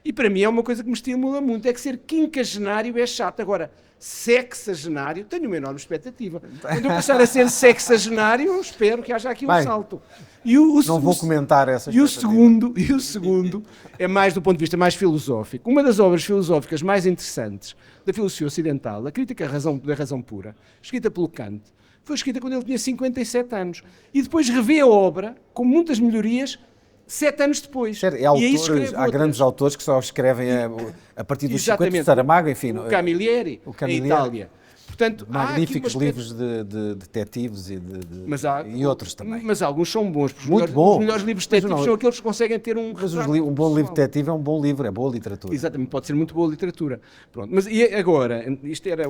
E para mim é uma coisa que me estimula muito, é que ser quinquagenário é chato. Agora, sexagenário, tenho uma enorme expectativa. Quando eu passar a ser sexagenário, eu espero que haja aqui um salto. Não vou comentar essa expectativa. E o segundo é mais do ponto de vista mais filosófico. Uma das obras filosóficas mais interessantes da filosofia ocidental, a Crítica da Razão Pura, escrita pelo Kant, foi escrita quando ele tinha 57 anos. E depois revê a obra, com muitas melhorias, 7 anos depois. Há grandes autores que só escrevem a partir dos 50 de Saramago, enfim. O Camilleri, em Itália. Portanto, magníficos livros de detetives e outros também. Mas alguns são bons. Os melhores livros de detetives são aqueles que conseguem ter um... Mas um bom livro de detetive é um bom livro, é boa literatura. Exatamente, pode ser muito boa literatura. Pronto. Mas e agora, isto era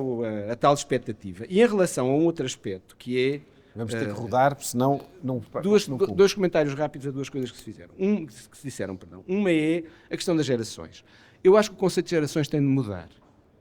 a tal expectativa. E em relação a um outro aspecto, que é... Vamos ter que rodar, senão não... Dois comentários rápidos a duas coisas que se fizeram. Que se disseram, perdão. Uma é a questão das gerações. Eu acho que o conceito de gerações tem de mudar.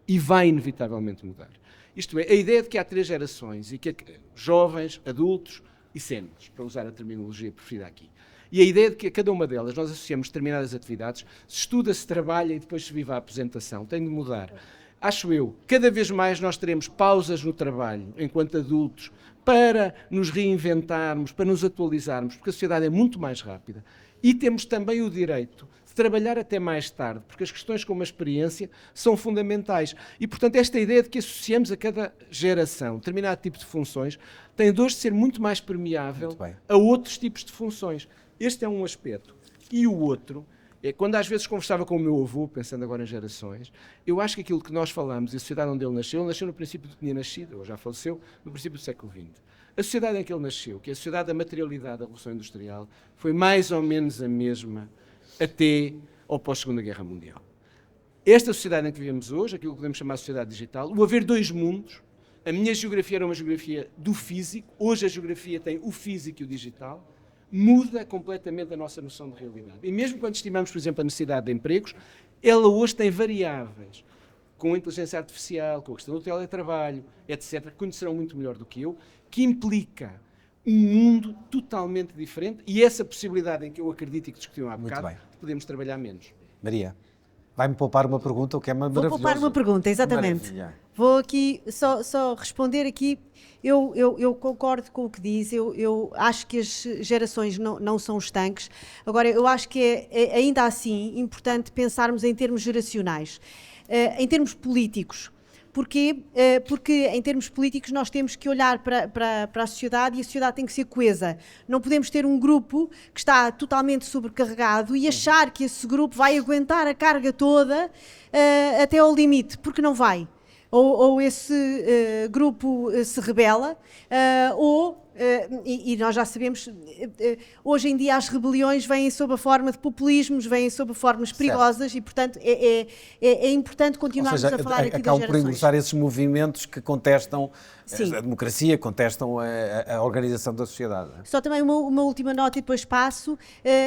E vai inevitavelmente mudar. Isto é, a ideia de que há 3 gerações, e que jovens, adultos e séniores, para usar a terminologia preferida aqui. E a ideia de que a cada uma delas nós associamos determinadas atividades, se estuda, se trabalha e depois se vive a apresentação, tem de mudar. Acho eu, cada vez mais nós teremos pausas no trabalho, enquanto adultos, para nos reinventarmos, para nos atualizarmos, porque a sociedade é muito mais rápida. E temos também o direito de trabalhar até mais tarde, porque as questões como a experiência são fundamentais. E, portanto, esta ideia de que associamos a cada geração determinado tipo de funções tem de hoje de ser muito mais permeável a outros tipos de funções. Este é um aspecto. E o outro é, quando às vezes conversava com o meu avô, pensando agora em gerações, eu acho que aquilo que nós falamos, e a sociedade onde ele nasceu no princípio do que tinha nascido, ou já faleceu, no princípio do século XX. A sociedade em que ele nasceu, que é a sociedade da materialidade da Revolução Industrial, foi mais ou menos a mesma até ao pós-Segunda Guerra Mundial. Esta sociedade em que vivemos hoje, aquilo que podemos chamar de sociedade digital, o haver 2 mundos, a minha geografia era uma geografia do físico, hoje a geografia tem o físico e o digital, muda completamente a nossa noção de realidade. E mesmo quando estimamos, por exemplo, a necessidade de empregos, ela hoje tem variáveis, com a inteligência artificial, com a questão do teletrabalho, etc., que conhecerão muito melhor do que eu, que implica um mundo totalmente diferente e essa possibilidade em que eu acredito e que discutimos há bocado, de podermos trabalhar menos. Maria, vai-me poupar uma pergunta, o que é maravilhoso. Vou poupar uma pergunta, exatamente. Maravilha. Vou aqui só responder aqui. Eu concordo com o que diz, eu acho que as gerações não são estanques. Agora, eu acho que é ainda assim importante pensarmos em termos geracionais, em termos políticos. Porquê? Porque em termos políticos nós temos que olhar para a sociedade e a sociedade tem que ser coesa. Não podemos ter um grupo que está totalmente sobrecarregado e achar que esse grupo vai aguentar a carga toda até ao limite, porque não vai. Ou esse grupo se rebela, e nós já sabemos, hoje em dia as rebeliões vêm sob a forma de populismos, vêm sob formas perigosas e, portanto, é importante continuarmos a falar aqui das gerações. Acabam por ingressar esses movimentos que contestam a democracia, contestam a organização da sociedade. Só também uma última nota e depois passo.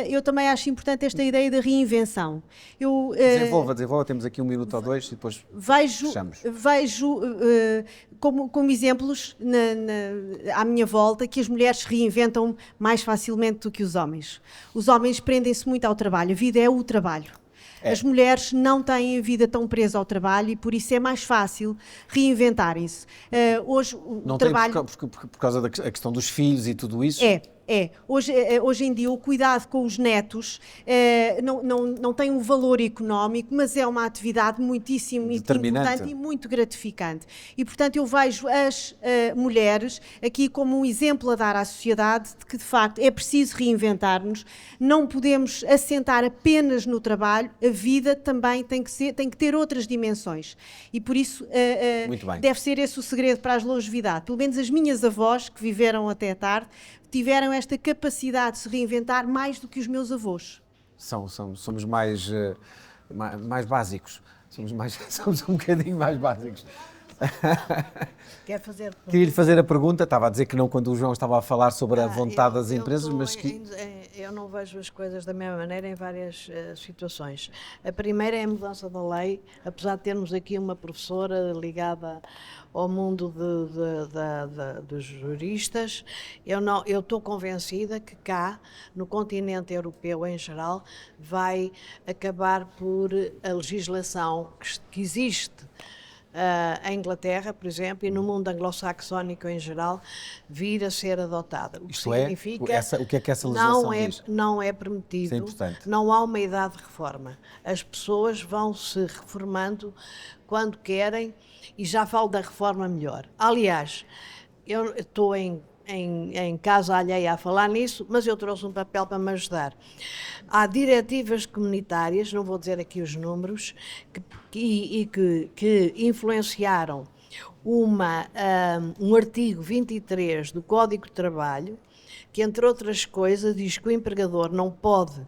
Eu também acho importante esta ideia da reinvenção. Desenvolva, temos aqui 1 minuto ou 2 e depois fechamos. Vejo como exemplos à minha volta que as mulheres se reinventam mais facilmente do que os homens. Os homens prendem-se muito ao trabalho, a vida é o trabalho. As mulheres não têm a vida tão presa ao trabalho e por isso é mais fácil reinventarem-se. Hoje o trabalho... Por causa da questão dos filhos e tudo isso? Hoje em dia o cuidado com os netos não tem um valor económico, mas é uma atividade muitíssimo importante e muito gratificante. E, portanto, eu vejo as mulheres aqui como um exemplo a dar à sociedade de que, de facto, é preciso reinventar-nos, não podemos assentar apenas no trabalho, a vida também tem que ter outras dimensões. E, por isso, deve ser esse o segredo para a longevidade. Pelo menos as minhas avós, que viveram até tarde, tiveram esta capacidade de se reinventar mais do que os meus avós. Somos mais básicos. Somos um bocadinho mais básicos. Quer fazer? Queria-lhe fazer a pergunta, estava a dizer que não quando o João estava a falar sobre a vontade das empresas, mas que... Eu não vejo as coisas da mesma maneira em várias situações. A primeira é a mudança da lei, apesar de termos aqui uma professora ligada ao mundo dos juristas, eu estou convencida que cá, no continente europeu em geral, vai acabar por a legislação que existe em Inglaterra, por exemplo, e no mundo anglo-saxónico em geral, vir a ser adotada. O que significa o que é que essa legislação diz? Não é permitido, isso é importante. não há uma idade de reforma. As pessoas vão se reformando quando querem e já falo da reforma melhor. Aliás, eu estou em casa alheia a falar nisso, mas eu trouxe um papel para me ajudar. Há diretivas comunitárias, não vou dizer aqui os números, que influenciaram um artigo 23 do Código de Trabalho, que, entre outras coisas, diz que o empregador não pode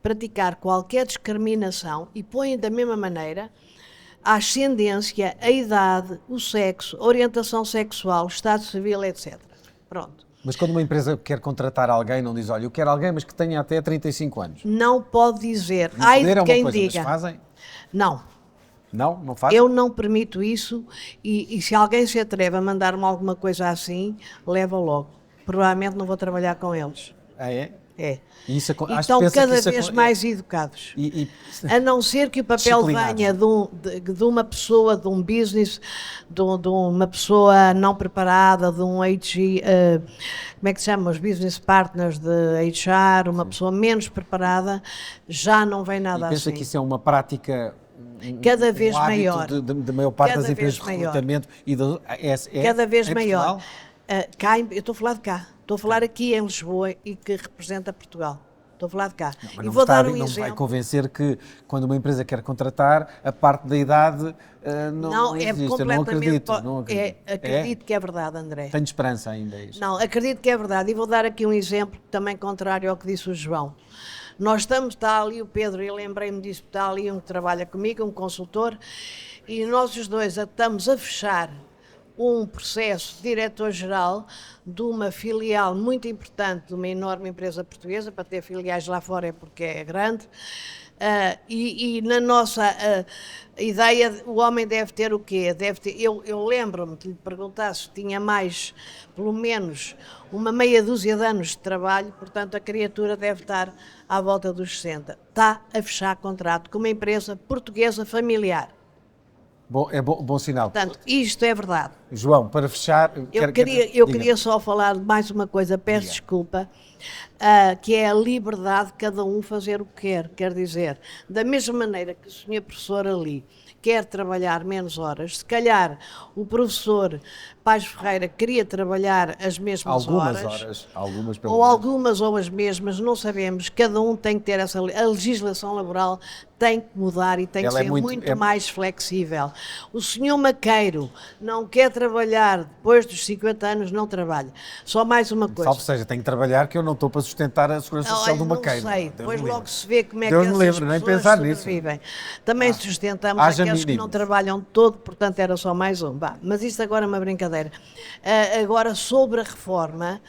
praticar qualquer discriminação e põe da mesma maneira a ascendência, a idade, o sexo, a orientação sexual, o estado civil, etc. Pronto. Mas quando uma empresa quer contratar alguém, não diz, olha, eu quero alguém, mas que tenha até 35 anos. Não pode dizer. Não Ai poder de é uma quem coisa, diga. mas fazem? Não. Não fazem? Eu não permito isso e se alguém se atreve a mandar-me alguma coisa assim, leva logo. Provavelmente não vou trabalhar com eles. Ah, é? É. E isso, E estão cada vez mais educados. A não ser que o papel venha de uma pessoa, de um business, de uma pessoa não preparada, de um como é que se chama? Os business partners de HR, uma pessoa menos preparada, já não vem nada assim. Pensa que isso é uma prática cada vez maior maior. De maior parte Cada das empresas de vez maior. recrutamento e Cada vez em maior. Portugal? Eu estou a falar de cá. Estou a falar aqui em Lisboa e que representa Portugal. Estou a falar de cá. Mas E vou dar um não exemplo. vai convencer que quando uma empresa quer contratar, a parte da idade não existe. Eu não acredito. Acredito que é verdade, André. Tenho esperança ainda a isto. Não, acredito que é verdade. E vou dar aqui um exemplo também contrário ao que disse o João. Nós está ali o Pedro, e lembrei-me disso, está ali um que trabalha comigo, um consultor, e nós os dois estamos a fechar um processo de diretor-geral de uma filial muito importante de uma enorme empresa portuguesa, para ter filiais lá fora é porque é grande, e na nossa ideia, o homem deve ter o quê? Eu lembro-me de lhe perguntar se tinha mais, pelo menos, uma meia dúzia de anos de trabalho, portanto a criatura deve estar à volta dos 60. Está a fechar contrato com uma empresa portuguesa familiar. Bom sinal. Portanto, isto é verdade. João, para fechar... Eu queria só falar de mais uma coisa, peço desculpa, que é a liberdade de cada um fazer o que quer. Quer dizer, da mesma maneira que o senhor professor ali quer trabalhar menos horas, se calhar o professor Paz Ferreira queria trabalhar as mesmas horas. Algumas pelo ou menos. algumas ou as mesmas, não sabemos. Cada um tem que ter essa... A legislação laboral tem que mudar e tem que ser muito mais flexível. O senhor Maqueiro não quer trabalhar depois dos 50 anos, não trabalha. Só mais uma coisa. Salve seja, tenho que trabalhar que eu não estou para sustentar a segurança social do Maqueiro. Não sei, depois logo se vê como é Deus que me essas livre, nem pessoas pensar nisso. sobrevivem. Também sustentamos haja aqueles que mínimos. não trabalham todo, portanto era só mais um. Mas isto agora é uma brincadeira. Agora, sobre a reforma,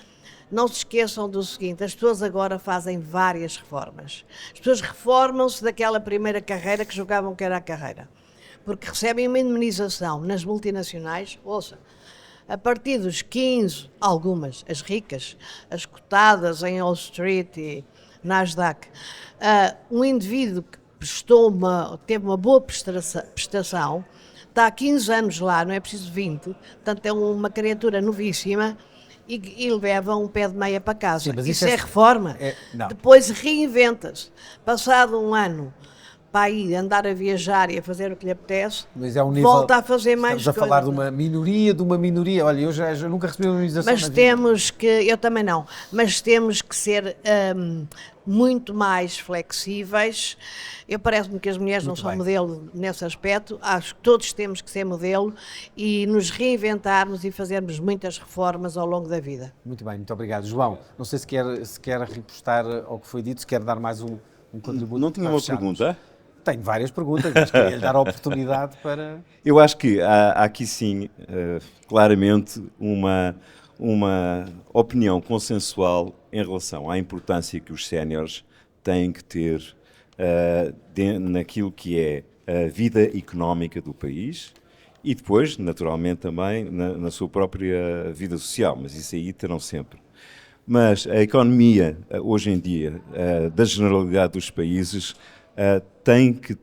não se esqueçam do seguinte, as pessoas agora fazem várias reformas. As pessoas reformam-se daquela primeira carreira que julgavam que era a carreira. Porque recebem uma indemnização nas multinacionais, ouça, a partir dos 15, algumas, as ricas, as cotadas em Wall Street e Nasdaq, um indivíduo que teve uma boa prestação, está há 15 anos lá, não é preciso 20, portanto é uma criatura novíssima e leva um pé de meia para casa. Sim, mas isso é reforma. Não. Depois reinventa-se. Passado um ano, para ir andar a viajar e a fazer o que lhe apetece, Mas é um nível, volta a fazer mais coisas. Estamos a falar de uma minoria. Olha, eu já nunca recebi uma indemnização. Mas temos que, eu também não, mas temos que ser muito mais flexíveis. Parece-me que as mulheres não são modelo nesse aspecto, acho que todos temos que ser modelo e nos reinventarmos e fazermos muitas reformas ao longo da vida. Muito bem, muito obrigado. João, não sei se quer repostar ao que foi dito, se quer dar mais um contributo. Não tinha uma pergunta? Tenho várias perguntas, mas queria lhe dar a oportunidade para... Eu acho que há aqui sim, claramente, uma opinião consensual em relação à importância que os séniores têm que ter naquilo que é a vida económica do país e depois, naturalmente, também na sua própria vida social, mas isso aí terão sempre. Mas a economia, hoje em dia, da generalidade dos países, tem que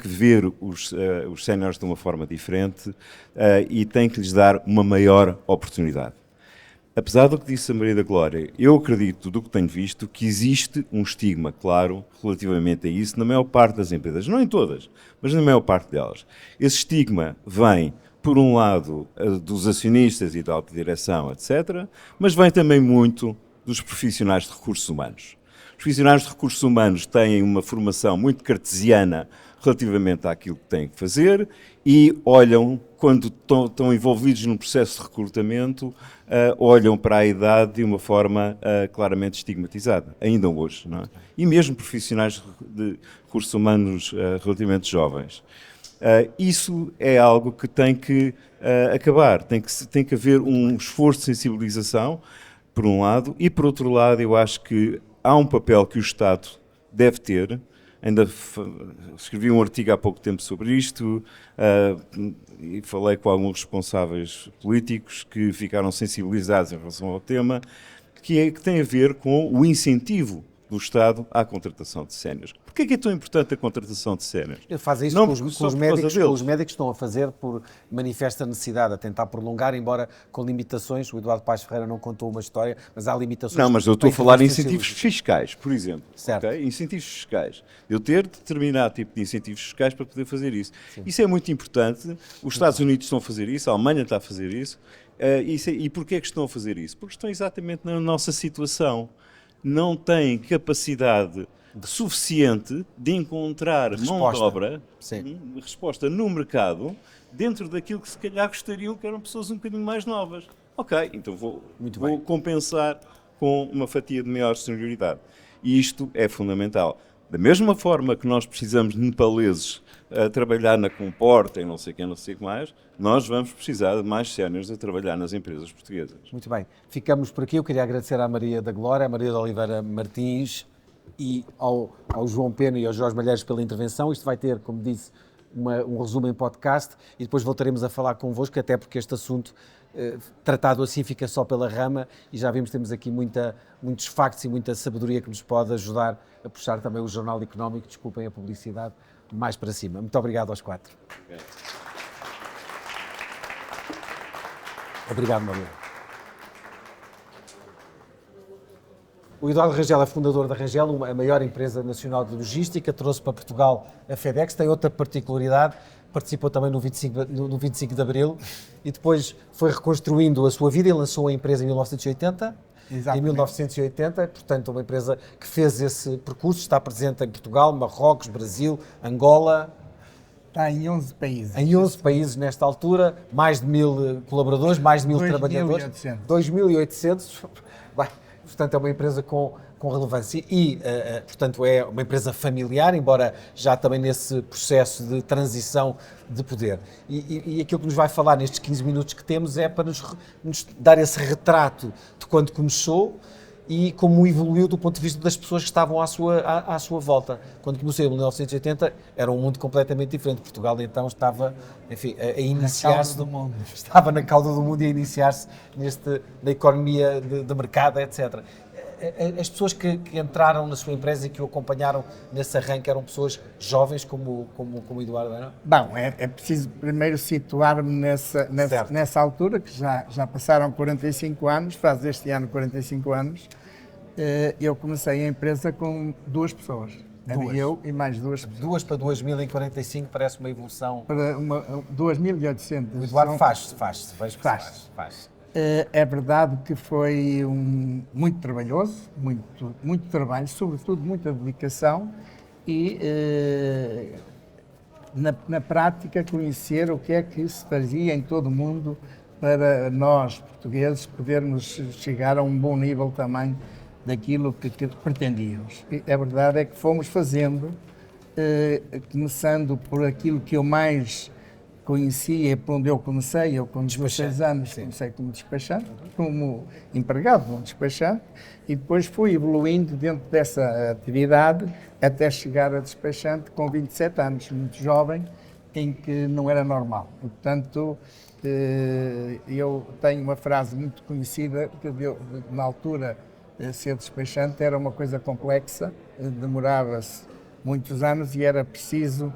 ver os séniores de uma forma diferente e tem que lhes dar uma maior oportunidade. Apesar do que disse a Maria da Glória, eu acredito, do que tenho visto, que existe um estigma, claro, relativamente a isso, na maior parte das empresas. Não em todas, mas na maior parte delas. Esse estigma vem, por um lado, dos acionistas e da alta direção, etc., mas vem também muito dos profissionais de recursos humanos. Os profissionais de recursos humanos têm uma formação muito cartesiana relativamente àquilo que têm que fazer e olham, quando estão envolvidos num processo de recrutamento, olham para a idade de uma forma claramente estigmatizada, ainda hoje, não é? E mesmo profissionais de recursos humanos relativamente jovens. Isso é algo que tem que acabar, tem que haver um esforço de sensibilização, por um lado, e por outro lado eu acho que há um papel que o Estado deve ter. Ainda escrevi um artigo há pouco tempo sobre isto e falei com alguns responsáveis políticos que ficaram sensibilizados em relação ao tema, que tem a ver com o incentivo do Estado à contratação de séniores. Porquê é que é tão importante a contratação de séniores? Ele faz isso Não com os médicos estão a fazer por manifesta necessidade, a tentar prolongar, embora com limitações. O Eduardo Paes Ferreira não contou uma história, mas há limitações. Não, mas eu estou a falar em incentivos fiscais, por exemplo. Certo. Okay? Incentivos fiscais. Eu ter determinado tipo de incentivos fiscais para poder fazer isso. Sim. Isso é muito importante. Os Estados Unidos estão a fazer isso, a Alemanha está a fazer isso. E porquê é que estão a fazer isso? Porque estão exatamente na nossa situação. Não têm capacidade suficiente de encontrar mão de obra, resposta no mercado, dentro daquilo que se calhar gostariam que eram pessoas um bocadinho mais novas. Ok, então vou compensar com uma fatia de maior senioridade. E isto é fundamental. Da mesma forma que nós precisamos de nepaleses a trabalhar na Comporta e não sei quem, não sei o que mais, nós vamos precisar de mais séniores a trabalhar nas empresas portuguesas. Muito bem. Ficamos por aqui. Eu queria agradecer à Maria da Glória, à Maria de Oliveira Martins e ao João Pena e ao Jorge Malheiros pela intervenção. Isto vai ter, como disse, um resumo em podcast e depois voltaremos a falar convosco, até porque este assunto, tratado assim, fica só pela rama e já vimos, temos aqui muitos factos e muita sabedoria que nos pode ajudar a puxar também o Jornal Económico, desculpem a publicidade, mais para cima. Muito obrigado aos quatro. Obrigado, Maria. O Eduardo Rangel é fundador da Rangel, a maior empresa nacional de logística, trouxe para Portugal a FedEx, tem outra particularidade, participou também no 25 de Abril e depois foi reconstruindo a sua vida e lançou a empresa em 1980. Exatamente. Em 1980, portanto, uma empresa que fez esse percurso, está presente em Portugal, Marrocos, Brasil, Angola. Está em 11 países. Em 11 países nesta altura, mais de 1000 colaboradores, mais de 1000 trabalhadores. 2.800. Portanto, é uma empresa com relevância e, portanto, é uma empresa familiar, embora já também nesse processo de transição de poder. E aquilo que nos vai falar nestes 15 minutos que temos é para nos dar esse retrato de quando começou e como evoluiu do ponto de vista das pessoas que estavam à sua volta. Quando começou em 1980 era um mundo completamente diferente. Portugal então estava, enfim, a iniciar-se do mundo. Estava na cauda do mundo e a iniciar-se na economia de mercado, etc. As pessoas que entraram na sua empresa e que o acompanharam nesse arranque eram pessoas jovens como o Eduardo era? Bom, é preciso primeiro situar-me nessa altura, que já passaram 45 anos, faz este ano 45 anos. Eu comecei a empresa com 2 pessoas. Era eu e mais 2 pessoas. 2 para 2045 parece uma evolução. Para 2.800. O Eduardo faz. É verdade que foi muito trabalhoso, muito trabalho, sobretudo muita dedicação e na prática conhecer o que é que se fazia em todo o mundo para nós, portugueses, podermos chegar a um bom nível também daquilo que pretendíamos. E a verdade é que fomos fazendo começando por aquilo que eu mais conhecia, por onde eu comecei. Eu com 16 anos comecei como despachante, como empregado, como despachante, e depois fui evoluindo dentro dessa atividade até chegar a despachante com 27 anos, muito jovem, em que não era normal. E, portanto, eu tenho uma frase muito conhecida que na altura ser despachante era uma coisa complexa, demorava-se muitos anos e era preciso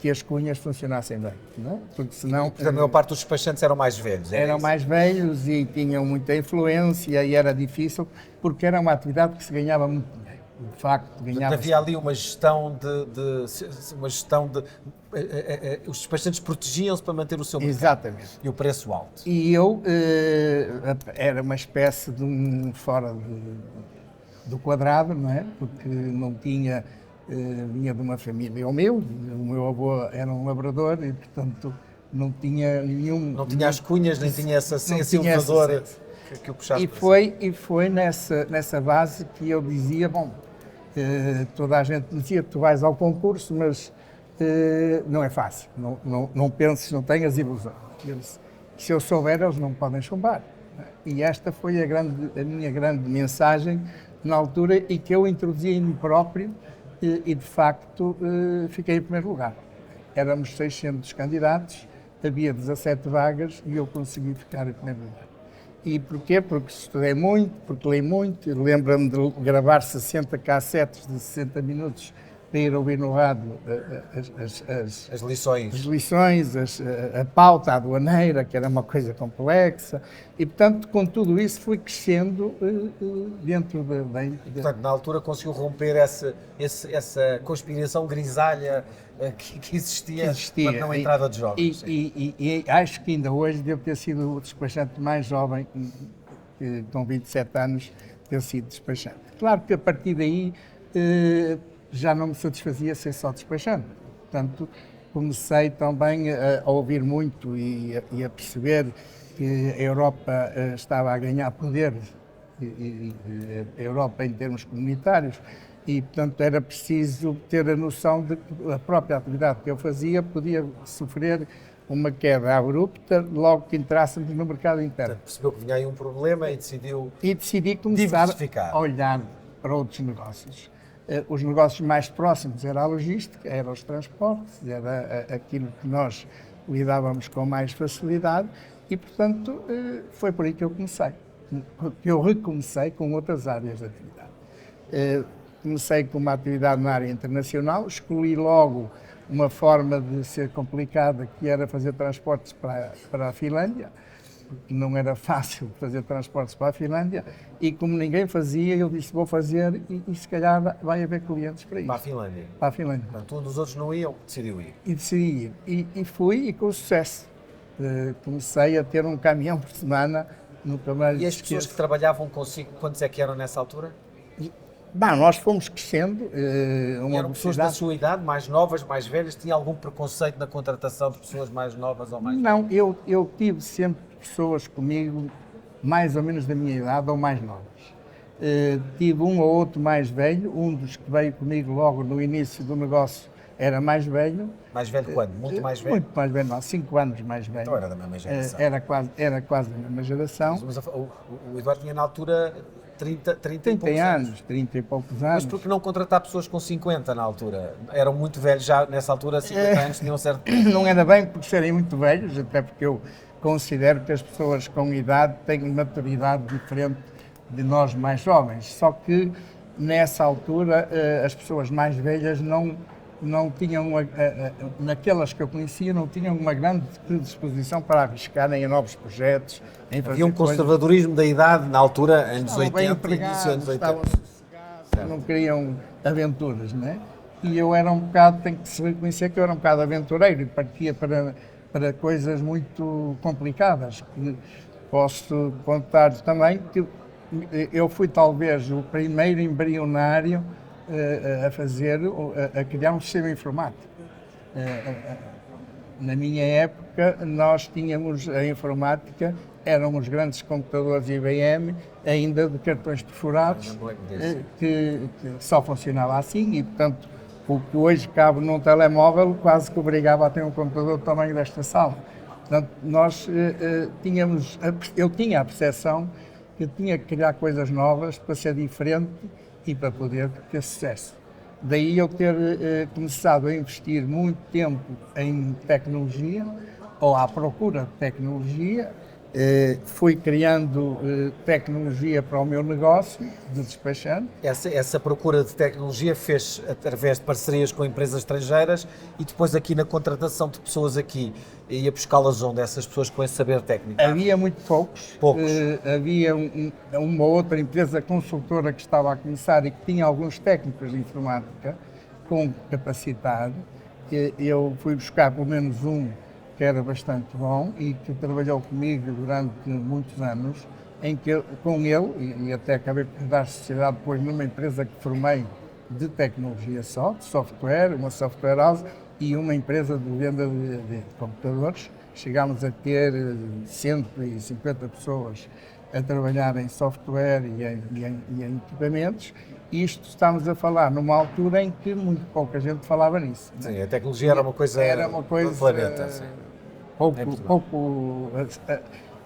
que as cunhas funcionassem bem, não é? Porque senão... Portanto, a maior parte dos despachantes eram mais velhos. Eram mais velhos e tinham muita influência e era difícil, porque era uma atividade que se ganhava muito dinheiro. De facto, ganhava... Havia ali uma gestão os despachantes protegiam-se para manter o seu mercado. Exatamente. E o preço alto. E eu era uma espécie de um fora do quadrado, não é? Porque não tinha... vinha de uma família o meu avô era um labrador e, portanto, não tinha nenhum... Não tinha as cunhas, nem tinha esse elevador que o puxasse. E foi nessa base que eu dizia, bom, toda a gente dizia, tu vais ao concurso, mas não é fácil, não penses, não tenhas ilusão. Se eu souber, eles não podem chumbar. E esta foi a minha grande mensagem na altura e que eu introduzi em mim próprio. E de facto fiquei em primeiro lugar. Éramos 600 candidatos, havia 17 vagas e eu consegui ficar em primeiro lugar. E porquê? Porque estudei muito, porque li muito, lembro-me de gravar 60 cassetes de 60 minutos para ir ouvir no rádio as lições, a pauta, a aduaneira, que era uma coisa complexa, e portanto com tudo isso fui crescendo dentro da... Portanto, na altura conseguiu romper essa conspiração grisalha que existia para não entrada de jovens. E acho que ainda hoje devo ter sido o despachante mais jovem, com 27 anos, ter sido despachante. Claro que a partir daí já não me satisfazia ser só despachante. Portanto, comecei também a ouvir muito e a perceber que a Europa estava a ganhar poder, a Europa em termos comunitários, e, portanto, era preciso ter a noção de que a própria atividade que eu fazia podia sofrer uma queda abrupta logo que entrássemos no mercado interno. Portanto, percebeu que vinha aí um problema e decidi começar a olhar para outros negócios. Os negócios mais próximos era a logística, eram os transportes, era aquilo que nós lidávamos com mais facilidade e, portanto, foi por aí que eu comecei. Eu recomecei com outras áreas de atividade. Comecei com uma atividade na área internacional, escolhi logo uma forma de ser complicada, que era fazer transportes para a Finlândia, porque não era fácil fazer transportes para a Finlândia, e como ninguém fazia, eu disse, vou fazer e se calhar vai haver clientes para isso. Para a Finlândia? Para a Finlândia. Portanto, um dos outros não iam, decidiu ir. E decidi ir. E fui, e com sucesso. Comecei a ter um caminhão por semana, nunca mais... E as pessoas que trabalhavam consigo, quantos é que eram nessa altura? Bom, nós fomos crescendo. Eram pessoas da sua idade, mais novas, mais velhas? Tinha algum preconceito na contratação de pessoas mais novas ou mais velhas? Não, eu tive sempre pessoas comigo mais ou menos da minha idade ou mais novas. Tive um ou outro mais velho, um dos que veio comigo logo no início do negócio era mais velho. Mais velho quando? Muito mais velho? Muito mais velho, não, 5 anos mais velho. Então era da mesma geração. Era quase da mesma geração. Mas o Eduardo tinha na altura 30 anos, 30 e poucos anos. Mas por que não contratar pessoas com 50 na altura? Eram muito velhos já nessa altura, 50 anos tinham certo... Não era bem por serem muito velhos, até porque eu considero que as pessoas com idade têm maturidade diferente de nós mais jovens. Só que nessa altura as pessoas mais velhas não tinham, naquelas que eu conhecia, não tinham uma grande predisposição para arriscarem a novos projetos. Havia um conservadorismo da idade na altura, anos 80, início anos 80. Estavam sossegados, não queriam aventuras, não é? E eu era um bocado, tenho que se reconhecer que eu era um bocado aventureiro e partia para coisas muito complicadas. Posso contar também que eu fui talvez o primeiro embrionário a criar um sistema informático. Na minha época, nós tínhamos a informática, eram os grandes computadores IBM, ainda de cartões perfurados, que só funcionava assim e, portanto, O que hoje cabe num telemóvel quase que obrigava a ter um computador do tamanho desta sala. Portanto, eu tinha a percepção que tinha que criar coisas novas para ser diferente e para poder ter sucesso. Daí eu ter começado a investir muito tempo em tecnologia, ou à procura de tecnologia. Fui criando tecnologia para o meu negócio de despachante. Essa procura de tecnologia fez através de parcerias com empresas estrangeiras e depois aqui na contratação de pessoas aqui. Ia buscá-las onde? Essas pessoas com esse saber técnico? Havia muito poucos. Havia uma outra empresa consultora que estava a começar e que tinha alguns técnicos de informática com capacidade. Eu fui buscar pelo menos um que era bastante bom e que trabalhou comigo durante muitos anos, em que com ele, e até acabei por dar sociedade depois numa empresa que formei de tecnologia só, de software, uma software house e uma empresa de venda de computadores. Chegámos a ter 150 pessoas a trabalhar em software e em equipamentos. Isto estamos a falar numa altura em que muito pouca gente falava nisso. Sim, a tecnologia era uma coisa do planeta.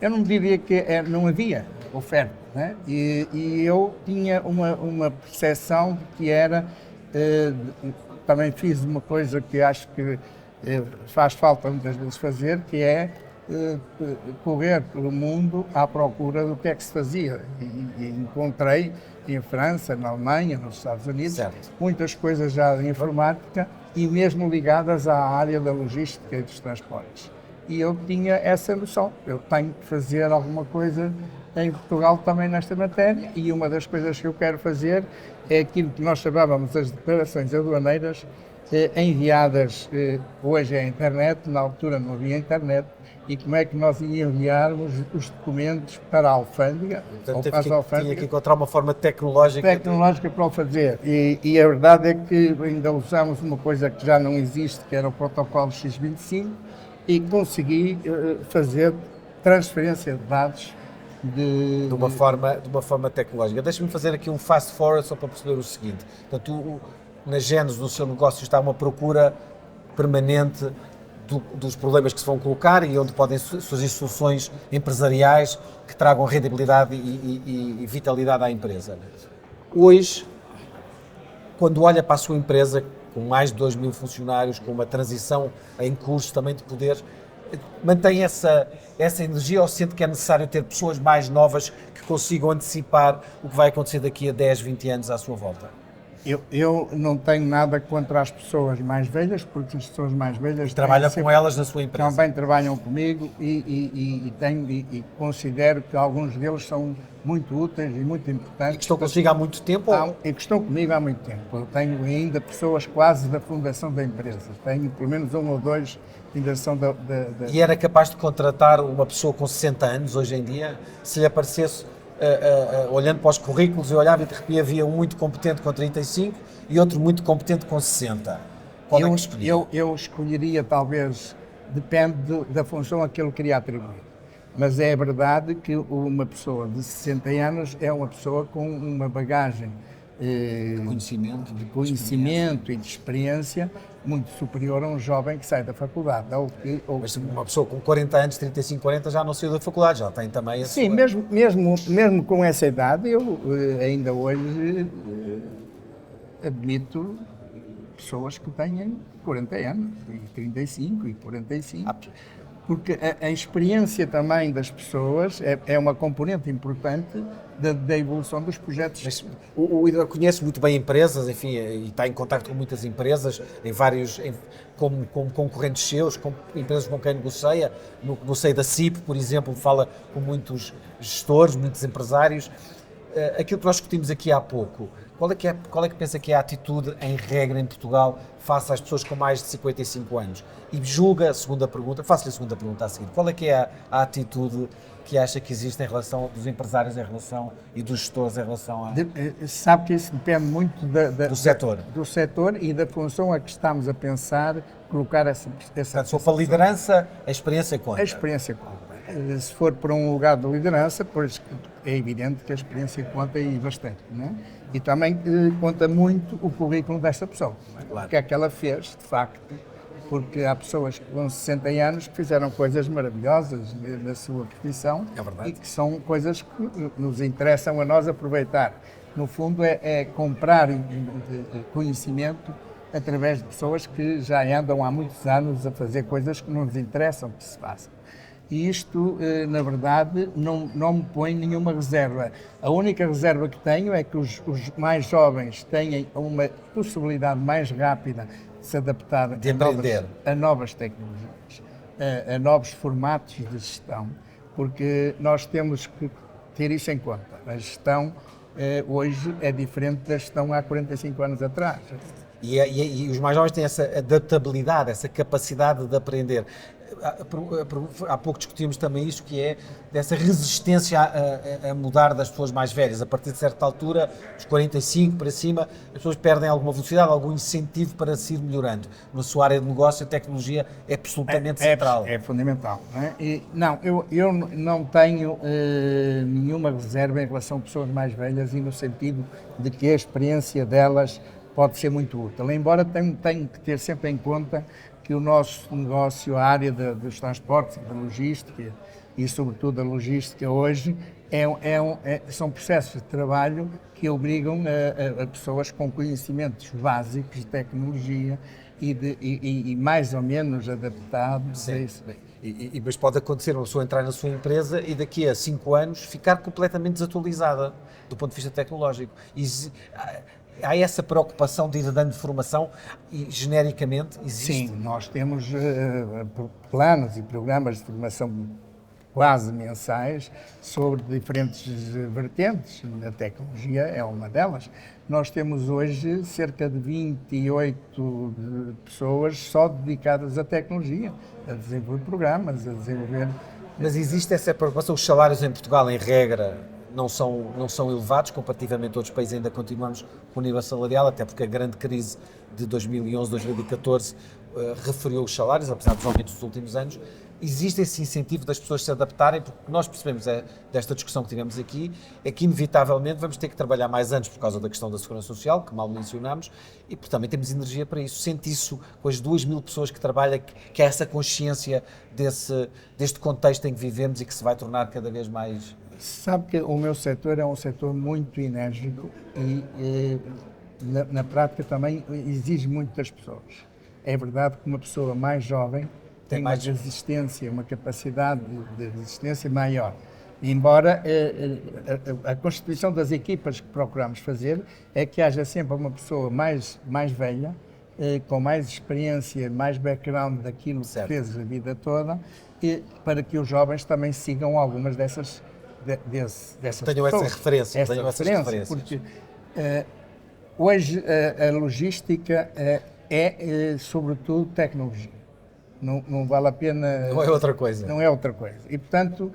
Eu não diria que não havia oferta, né? E eu tinha uma percepção de que era, também fiz uma coisa que acho que faz falta muitas vezes fazer, que é correr pelo mundo à procura do que é que se fazia. E encontrei em França, na Alemanha, nos Estados Unidos, muitas coisas já de informática e mesmo ligadas à área da logística e dos transportes. E eu tinha essa noção, eu tenho que fazer alguma coisa em Portugal também nesta matéria, e uma das coisas que eu quero fazer é aquilo que nós chamávamos as declarações aduaneiras, enviadas hoje à internet, na altura não havia internet, e como é que nós enviarmos os documentos para a alfândega, ou para as alfândegas. Tinha que encontrar uma forma tecnológica para o fazer. E a verdade é que ainda usamos uma coisa que já não existe, que era o protocolo X25, e consegui fazer transferência de dados de uma forma tecnológica. Deixa-me fazer aqui um fast forward só para perceber o seguinte. Portanto, na gênese do seu negócio está uma procura permanente dos problemas que se vão colocar e onde podem surgir soluções empresariais que tragam rentabilidade e vitalidade à empresa. Hoje, quando olha para a sua empresa, com mais de 2.000 funcionários, com uma transição em curso também de poder, mantém essa energia ou sente que é necessário ter pessoas mais novas que consigam antecipar o que vai acontecer daqui a 10, 20 anos à sua volta? Eu não tenho nada contra as pessoas mais velhas, porque as pessoas mais velhas... Trabalha com elas na sua empresa? Também trabalham comigo e considero que alguns deles são muito úteis e muito importantes. E que estão consigo há muito tempo? E que estão comigo há muito tempo. Eu tenho ainda pessoas quase da fundação da empresa. Tenho pelo menos um ou dois da fundação da... E era capaz de contratar uma pessoa com 60 anos hoje em dia, se lhe aparecesse... olhando para os currículos, eu olhava e de repente havia um muito competente com 35 e outro muito competente com 60. Qual é que escolheria? Eu escolheria, talvez, depende da função a que ele queria atribuir. Mas é verdade que uma pessoa de 60 anos é uma pessoa com uma bagagem de conhecimento e de experiência muito superior a um jovem que sai da faculdade. Mas uma pessoa com 40 anos, 35, 40, já não saiu da faculdade, já tem também a Sim, sua... mesmo com essa idade, eu ainda hoje admito pessoas que tenham 40 anos, e 35 e 45. Porque a experiência também das pessoas é uma componente importante da evolução dos projetos. Mas o Hidro conhece muito bem empresas, enfim, e está em contacto com muitas empresas, como concorrentes seus, com empresas com quem negocia. Negocia da CIP, por exemplo, fala com muitos gestores, muitos empresários. Aquilo que nós discutimos aqui há pouco, qual é que pensa que é a atitude, em regra, em Portugal, face às pessoas com mais de 55 anos? E julga, segunda pergunta, faço-lhe a segunda pergunta a seguir, qual é que é a atitude que acha que existe em relação dos empresários e dos gestores em relação a... Sabe que isso depende muito do setor e da função a que estamos a pensar colocar essa Portanto, só para a liderança, a experiência conta. A experiência conta. Se for para um lugar de liderança, pois é evidente que a experiência conta e bastante, não é? E também conta muito o currículo dessa pessoa, o que é que ela fez, de facto, porque há pessoas com 60 anos que fizeram coisas maravilhosas na sua profissão e que são coisas que nos interessam a nós aproveitar. No fundo, é comprar conhecimento através de pessoas que já andam há muitos anos a fazer coisas que nos interessam que se façam. E isto, na verdade, não me põe nenhuma reserva. A única reserva que tenho é que os mais jovens têm uma possibilidade mais rápida de se adaptar a novas tecnologias, a novos formatos de gestão, porque nós temos que ter isso em conta. A gestão hoje é diferente da gestão há 45 anos atrás. E os mais jovens têm essa adaptabilidade, essa capacidade de aprender. Há pouco discutimos também isto, que é dessa resistência a mudar das pessoas mais velhas. A partir de certa altura, dos 45 para cima, as pessoas perdem alguma velocidade, algum incentivo para se ir melhorando. Na sua área de negócio, a tecnologia é absolutamente central. É fundamental. Não é? Eu não tenho nenhuma reserva em relação a pessoas mais velhas, e no sentido de que a experiência delas pode ser muito útil. Embora tenho que ter sempre em conta que o nosso negócio, a área dos transportes, da logística e sobretudo a logística hoje, são processos de trabalho que obrigam a pessoas com conhecimentos básicos de tecnologia e mais ou menos adaptados a isso. Mas pode acontecer uma pessoa entrar na sua empresa e daqui a 5 anos ficar completamente desatualizada do ponto de vista tecnológico. Há essa preocupação de ir dando formação e, genericamente, existe? Sim, nós temos planos e programas de formação quase mensais sobre diferentes vertentes. A tecnologia é uma delas. Nós temos hoje cerca de 28 pessoas só dedicadas à tecnologia, a desenvolver programas, a desenvolver... Mas existe essa preocupação? Os salários em Portugal, em regra, não são elevados, comparativamente a outros países ainda continuamos com o nível salarial, até porque a grande crise de 2011, 2014 referiu os salários, apesar dos aumentos dos últimos anos. Existe esse incentivo das pessoas se adaptarem, porque nós percebemos desta discussão que tivemos aqui, é que inevitavelmente vamos ter que trabalhar mais anos por causa da questão da segurança social, que mal mencionámos, e porque também temos energia para isso. Sente isso com as 2.000 pessoas que trabalham, que há essa consciência deste contexto em que vivemos e que se vai tornar cada vez mais... Sabe que o meu setor é um setor muito enérgico e na prática também exige muito das pessoas. É verdade que uma pessoa mais jovem tem mais resistência, uma capacidade de resistência maior. Embora a constituição das equipas que procuramos fazer é que haja sempre uma pessoa mais velha, com mais experiência, mais background daquilo que fez a vida toda, para que os jovens também sigam algumas dessas tenho pessoas. Essas referências. Porque hoje a logística é sobretudo tecnologia. Não vale a pena... Não é outra coisa. Não é outra coisa. E, portanto,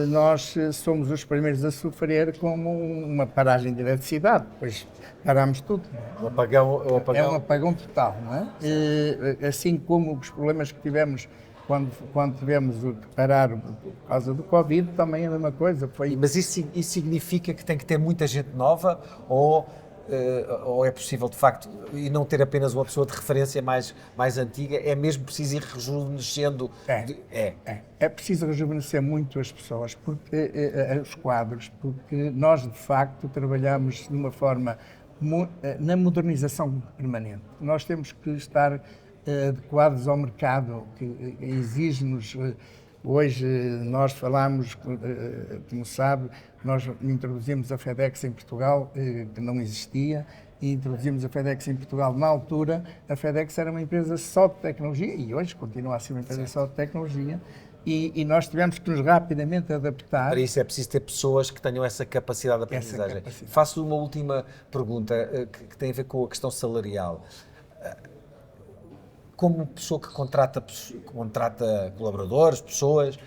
nós somos os primeiros a sofrer com uma paragem de eletricidade. Depois paramos tudo. O apagão. É um apagão total, não é? Assim como os problemas que tivemos quando tivemos que parar por causa do Covid, também é a mesma coisa. Mas isso significa que tem que ter muita gente nova ou é possível, de facto, e não ter apenas uma pessoa de referência mais antiga? É mesmo preciso ir rejuvenescendo? É preciso rejuvenescer muito as pessoas, porque os quadros, porque nós, de facto, trabalhamos de uma forma na modernização permanente. Nós temos que estar adequados ao mercado, que exige-nos. Hoje nós falamos, como sabe, nós introduzimos a FedEx em Portugal, que não existia, e introduzimos a FedEx em Portugal. Na altura, a FedEx era uma empresa só de tecnologia, e hoje continua a ser uma empresa só de tecnologia, e nós tivemos que nos rapidamente adaptar. Para isso é preciso ter pessoas que tenham essa capacidade de aprendizagem. Faço uma última pergunta que tem a ver com a questão salarial. Como pessoa que contrata colaboradores, pessoas,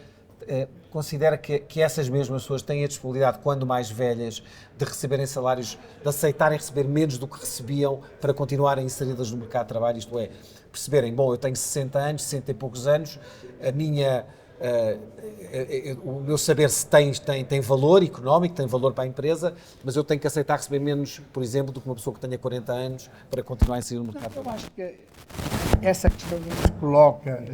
considera que essas mesmas pessoas têm a disponibilidade, quando mais velhas, de receberem salários, de aceitarem receber menos do que recebiam para continuarem inseridas no mercado de trabalho? Isto é, perceberem, bom, eu tenho 60 anos, 60 e poucos anos, a minha o meu saber se tem valor económico, tem valor para a empresa, mas eu tenho que aceitar receber menos, por exemplo, do que uma pessoa que tenha 40 anos para continuar a inserir no mercado. Eu acho que essa questão não se coloca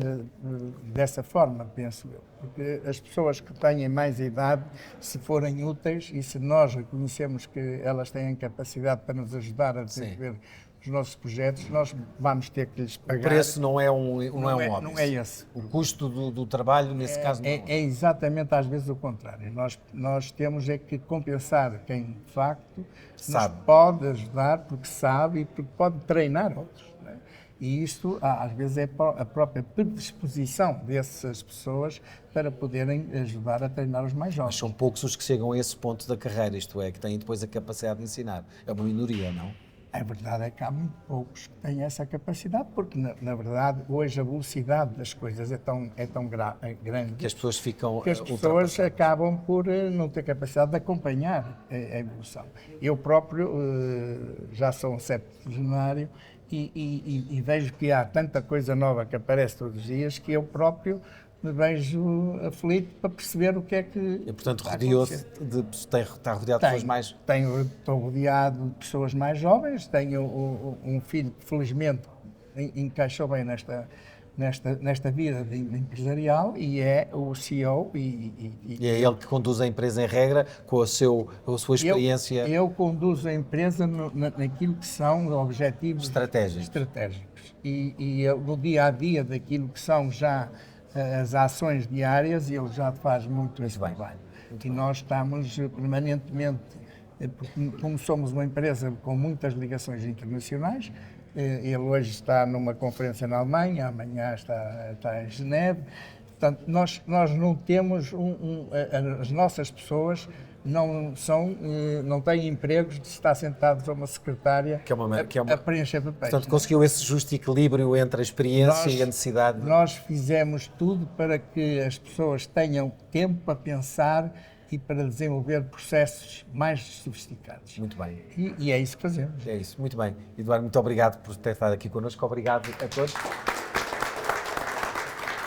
dessa forma, penso eu. Porque as pessoas que têm mais idade, se forem úteis e se nós reconhecemos que elas têm capacidade para nos ajudar a desenvolver os nossos projetos, nós vamos ter que lhes pagar. O preço não é um óbvio. Não é esse. O custo do trabalho, nesse caso, não é exatamente às vezes o contrário. Nós temos é que compensar quem, de facto, nos pode ajudar porque sabe e porque pode treinar outros. Não é? E isto, às vezes, é a própria predisposição dessas pessoas para poderem ajudar a treinar os mais jovens. Mas são poucos os que chegam a esse ponto da carreira, isto é, que têm depois a capacidade de ensinar. É uma minoria, não? A verdade é que há muito poucos que têm essa capacidade, porque, na verdade, hoje a velocidade das coisas é tão grande que as pessoas ficam que as pessoas acabam por não ter capacidade de acompanhar a evolução. Eu próprio já sou um septuagenário e vejo que há tanta coisa nova que aparece todos os dias que eu próprio me vejo aflito para perceber o que é que e, portanto, está rodeado de pessoas mais... Estou rodeado de pessoas mais jovens, tenho um filho que felizmente encaixou bem nesta vida empresarial e é o CEO. E é ele que conduz a empresa em regra com a sua experiência... Eu conduzo a empresa naquilo que são objetivos estratégicos. E no dia-a-dia daquilo que são já as ações diárias, ele já faz muito esse trabalho. E nós estamos permanentemente, como somos uma empresa com muitas ligações internacionais, ele hoje está numa conferência na Alemanha, amanhã está em Geneve. Portanto, nós não temos as nossas pessoas não têm empregos de estar sentados a uma secretária a preencher papéis. Portanto, conseguiu esse justo equilíbrio entre a experiência e a necessidade. Nós fizemos tudo para que as pessoas tenham tempo para pensar e para desenvolver processos mais sofisticados. Muito bem. E é isso que fazemos. É isso, muito bem. Eduardo, muito obrigado por ter estado aqui connosco. Obrigado a todos.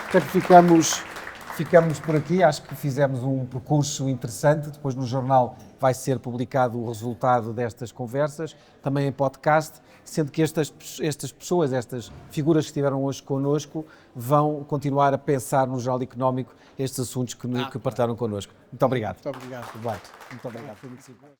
Portanto, ficamos por aqui. Acho que fizemos um percurso interessante. Depois no jornal vai ser publicado o resultado destas conversas, também em podcast, sendo que estas pessoas, estas figuras que estiveram hoje connosco, vão continuar a pensar no Jornal Económico estes assuntos que partilharam connosco. Muito obrigado. Muito obrigado. Eduardo, muito obrigado. Foi muito simples.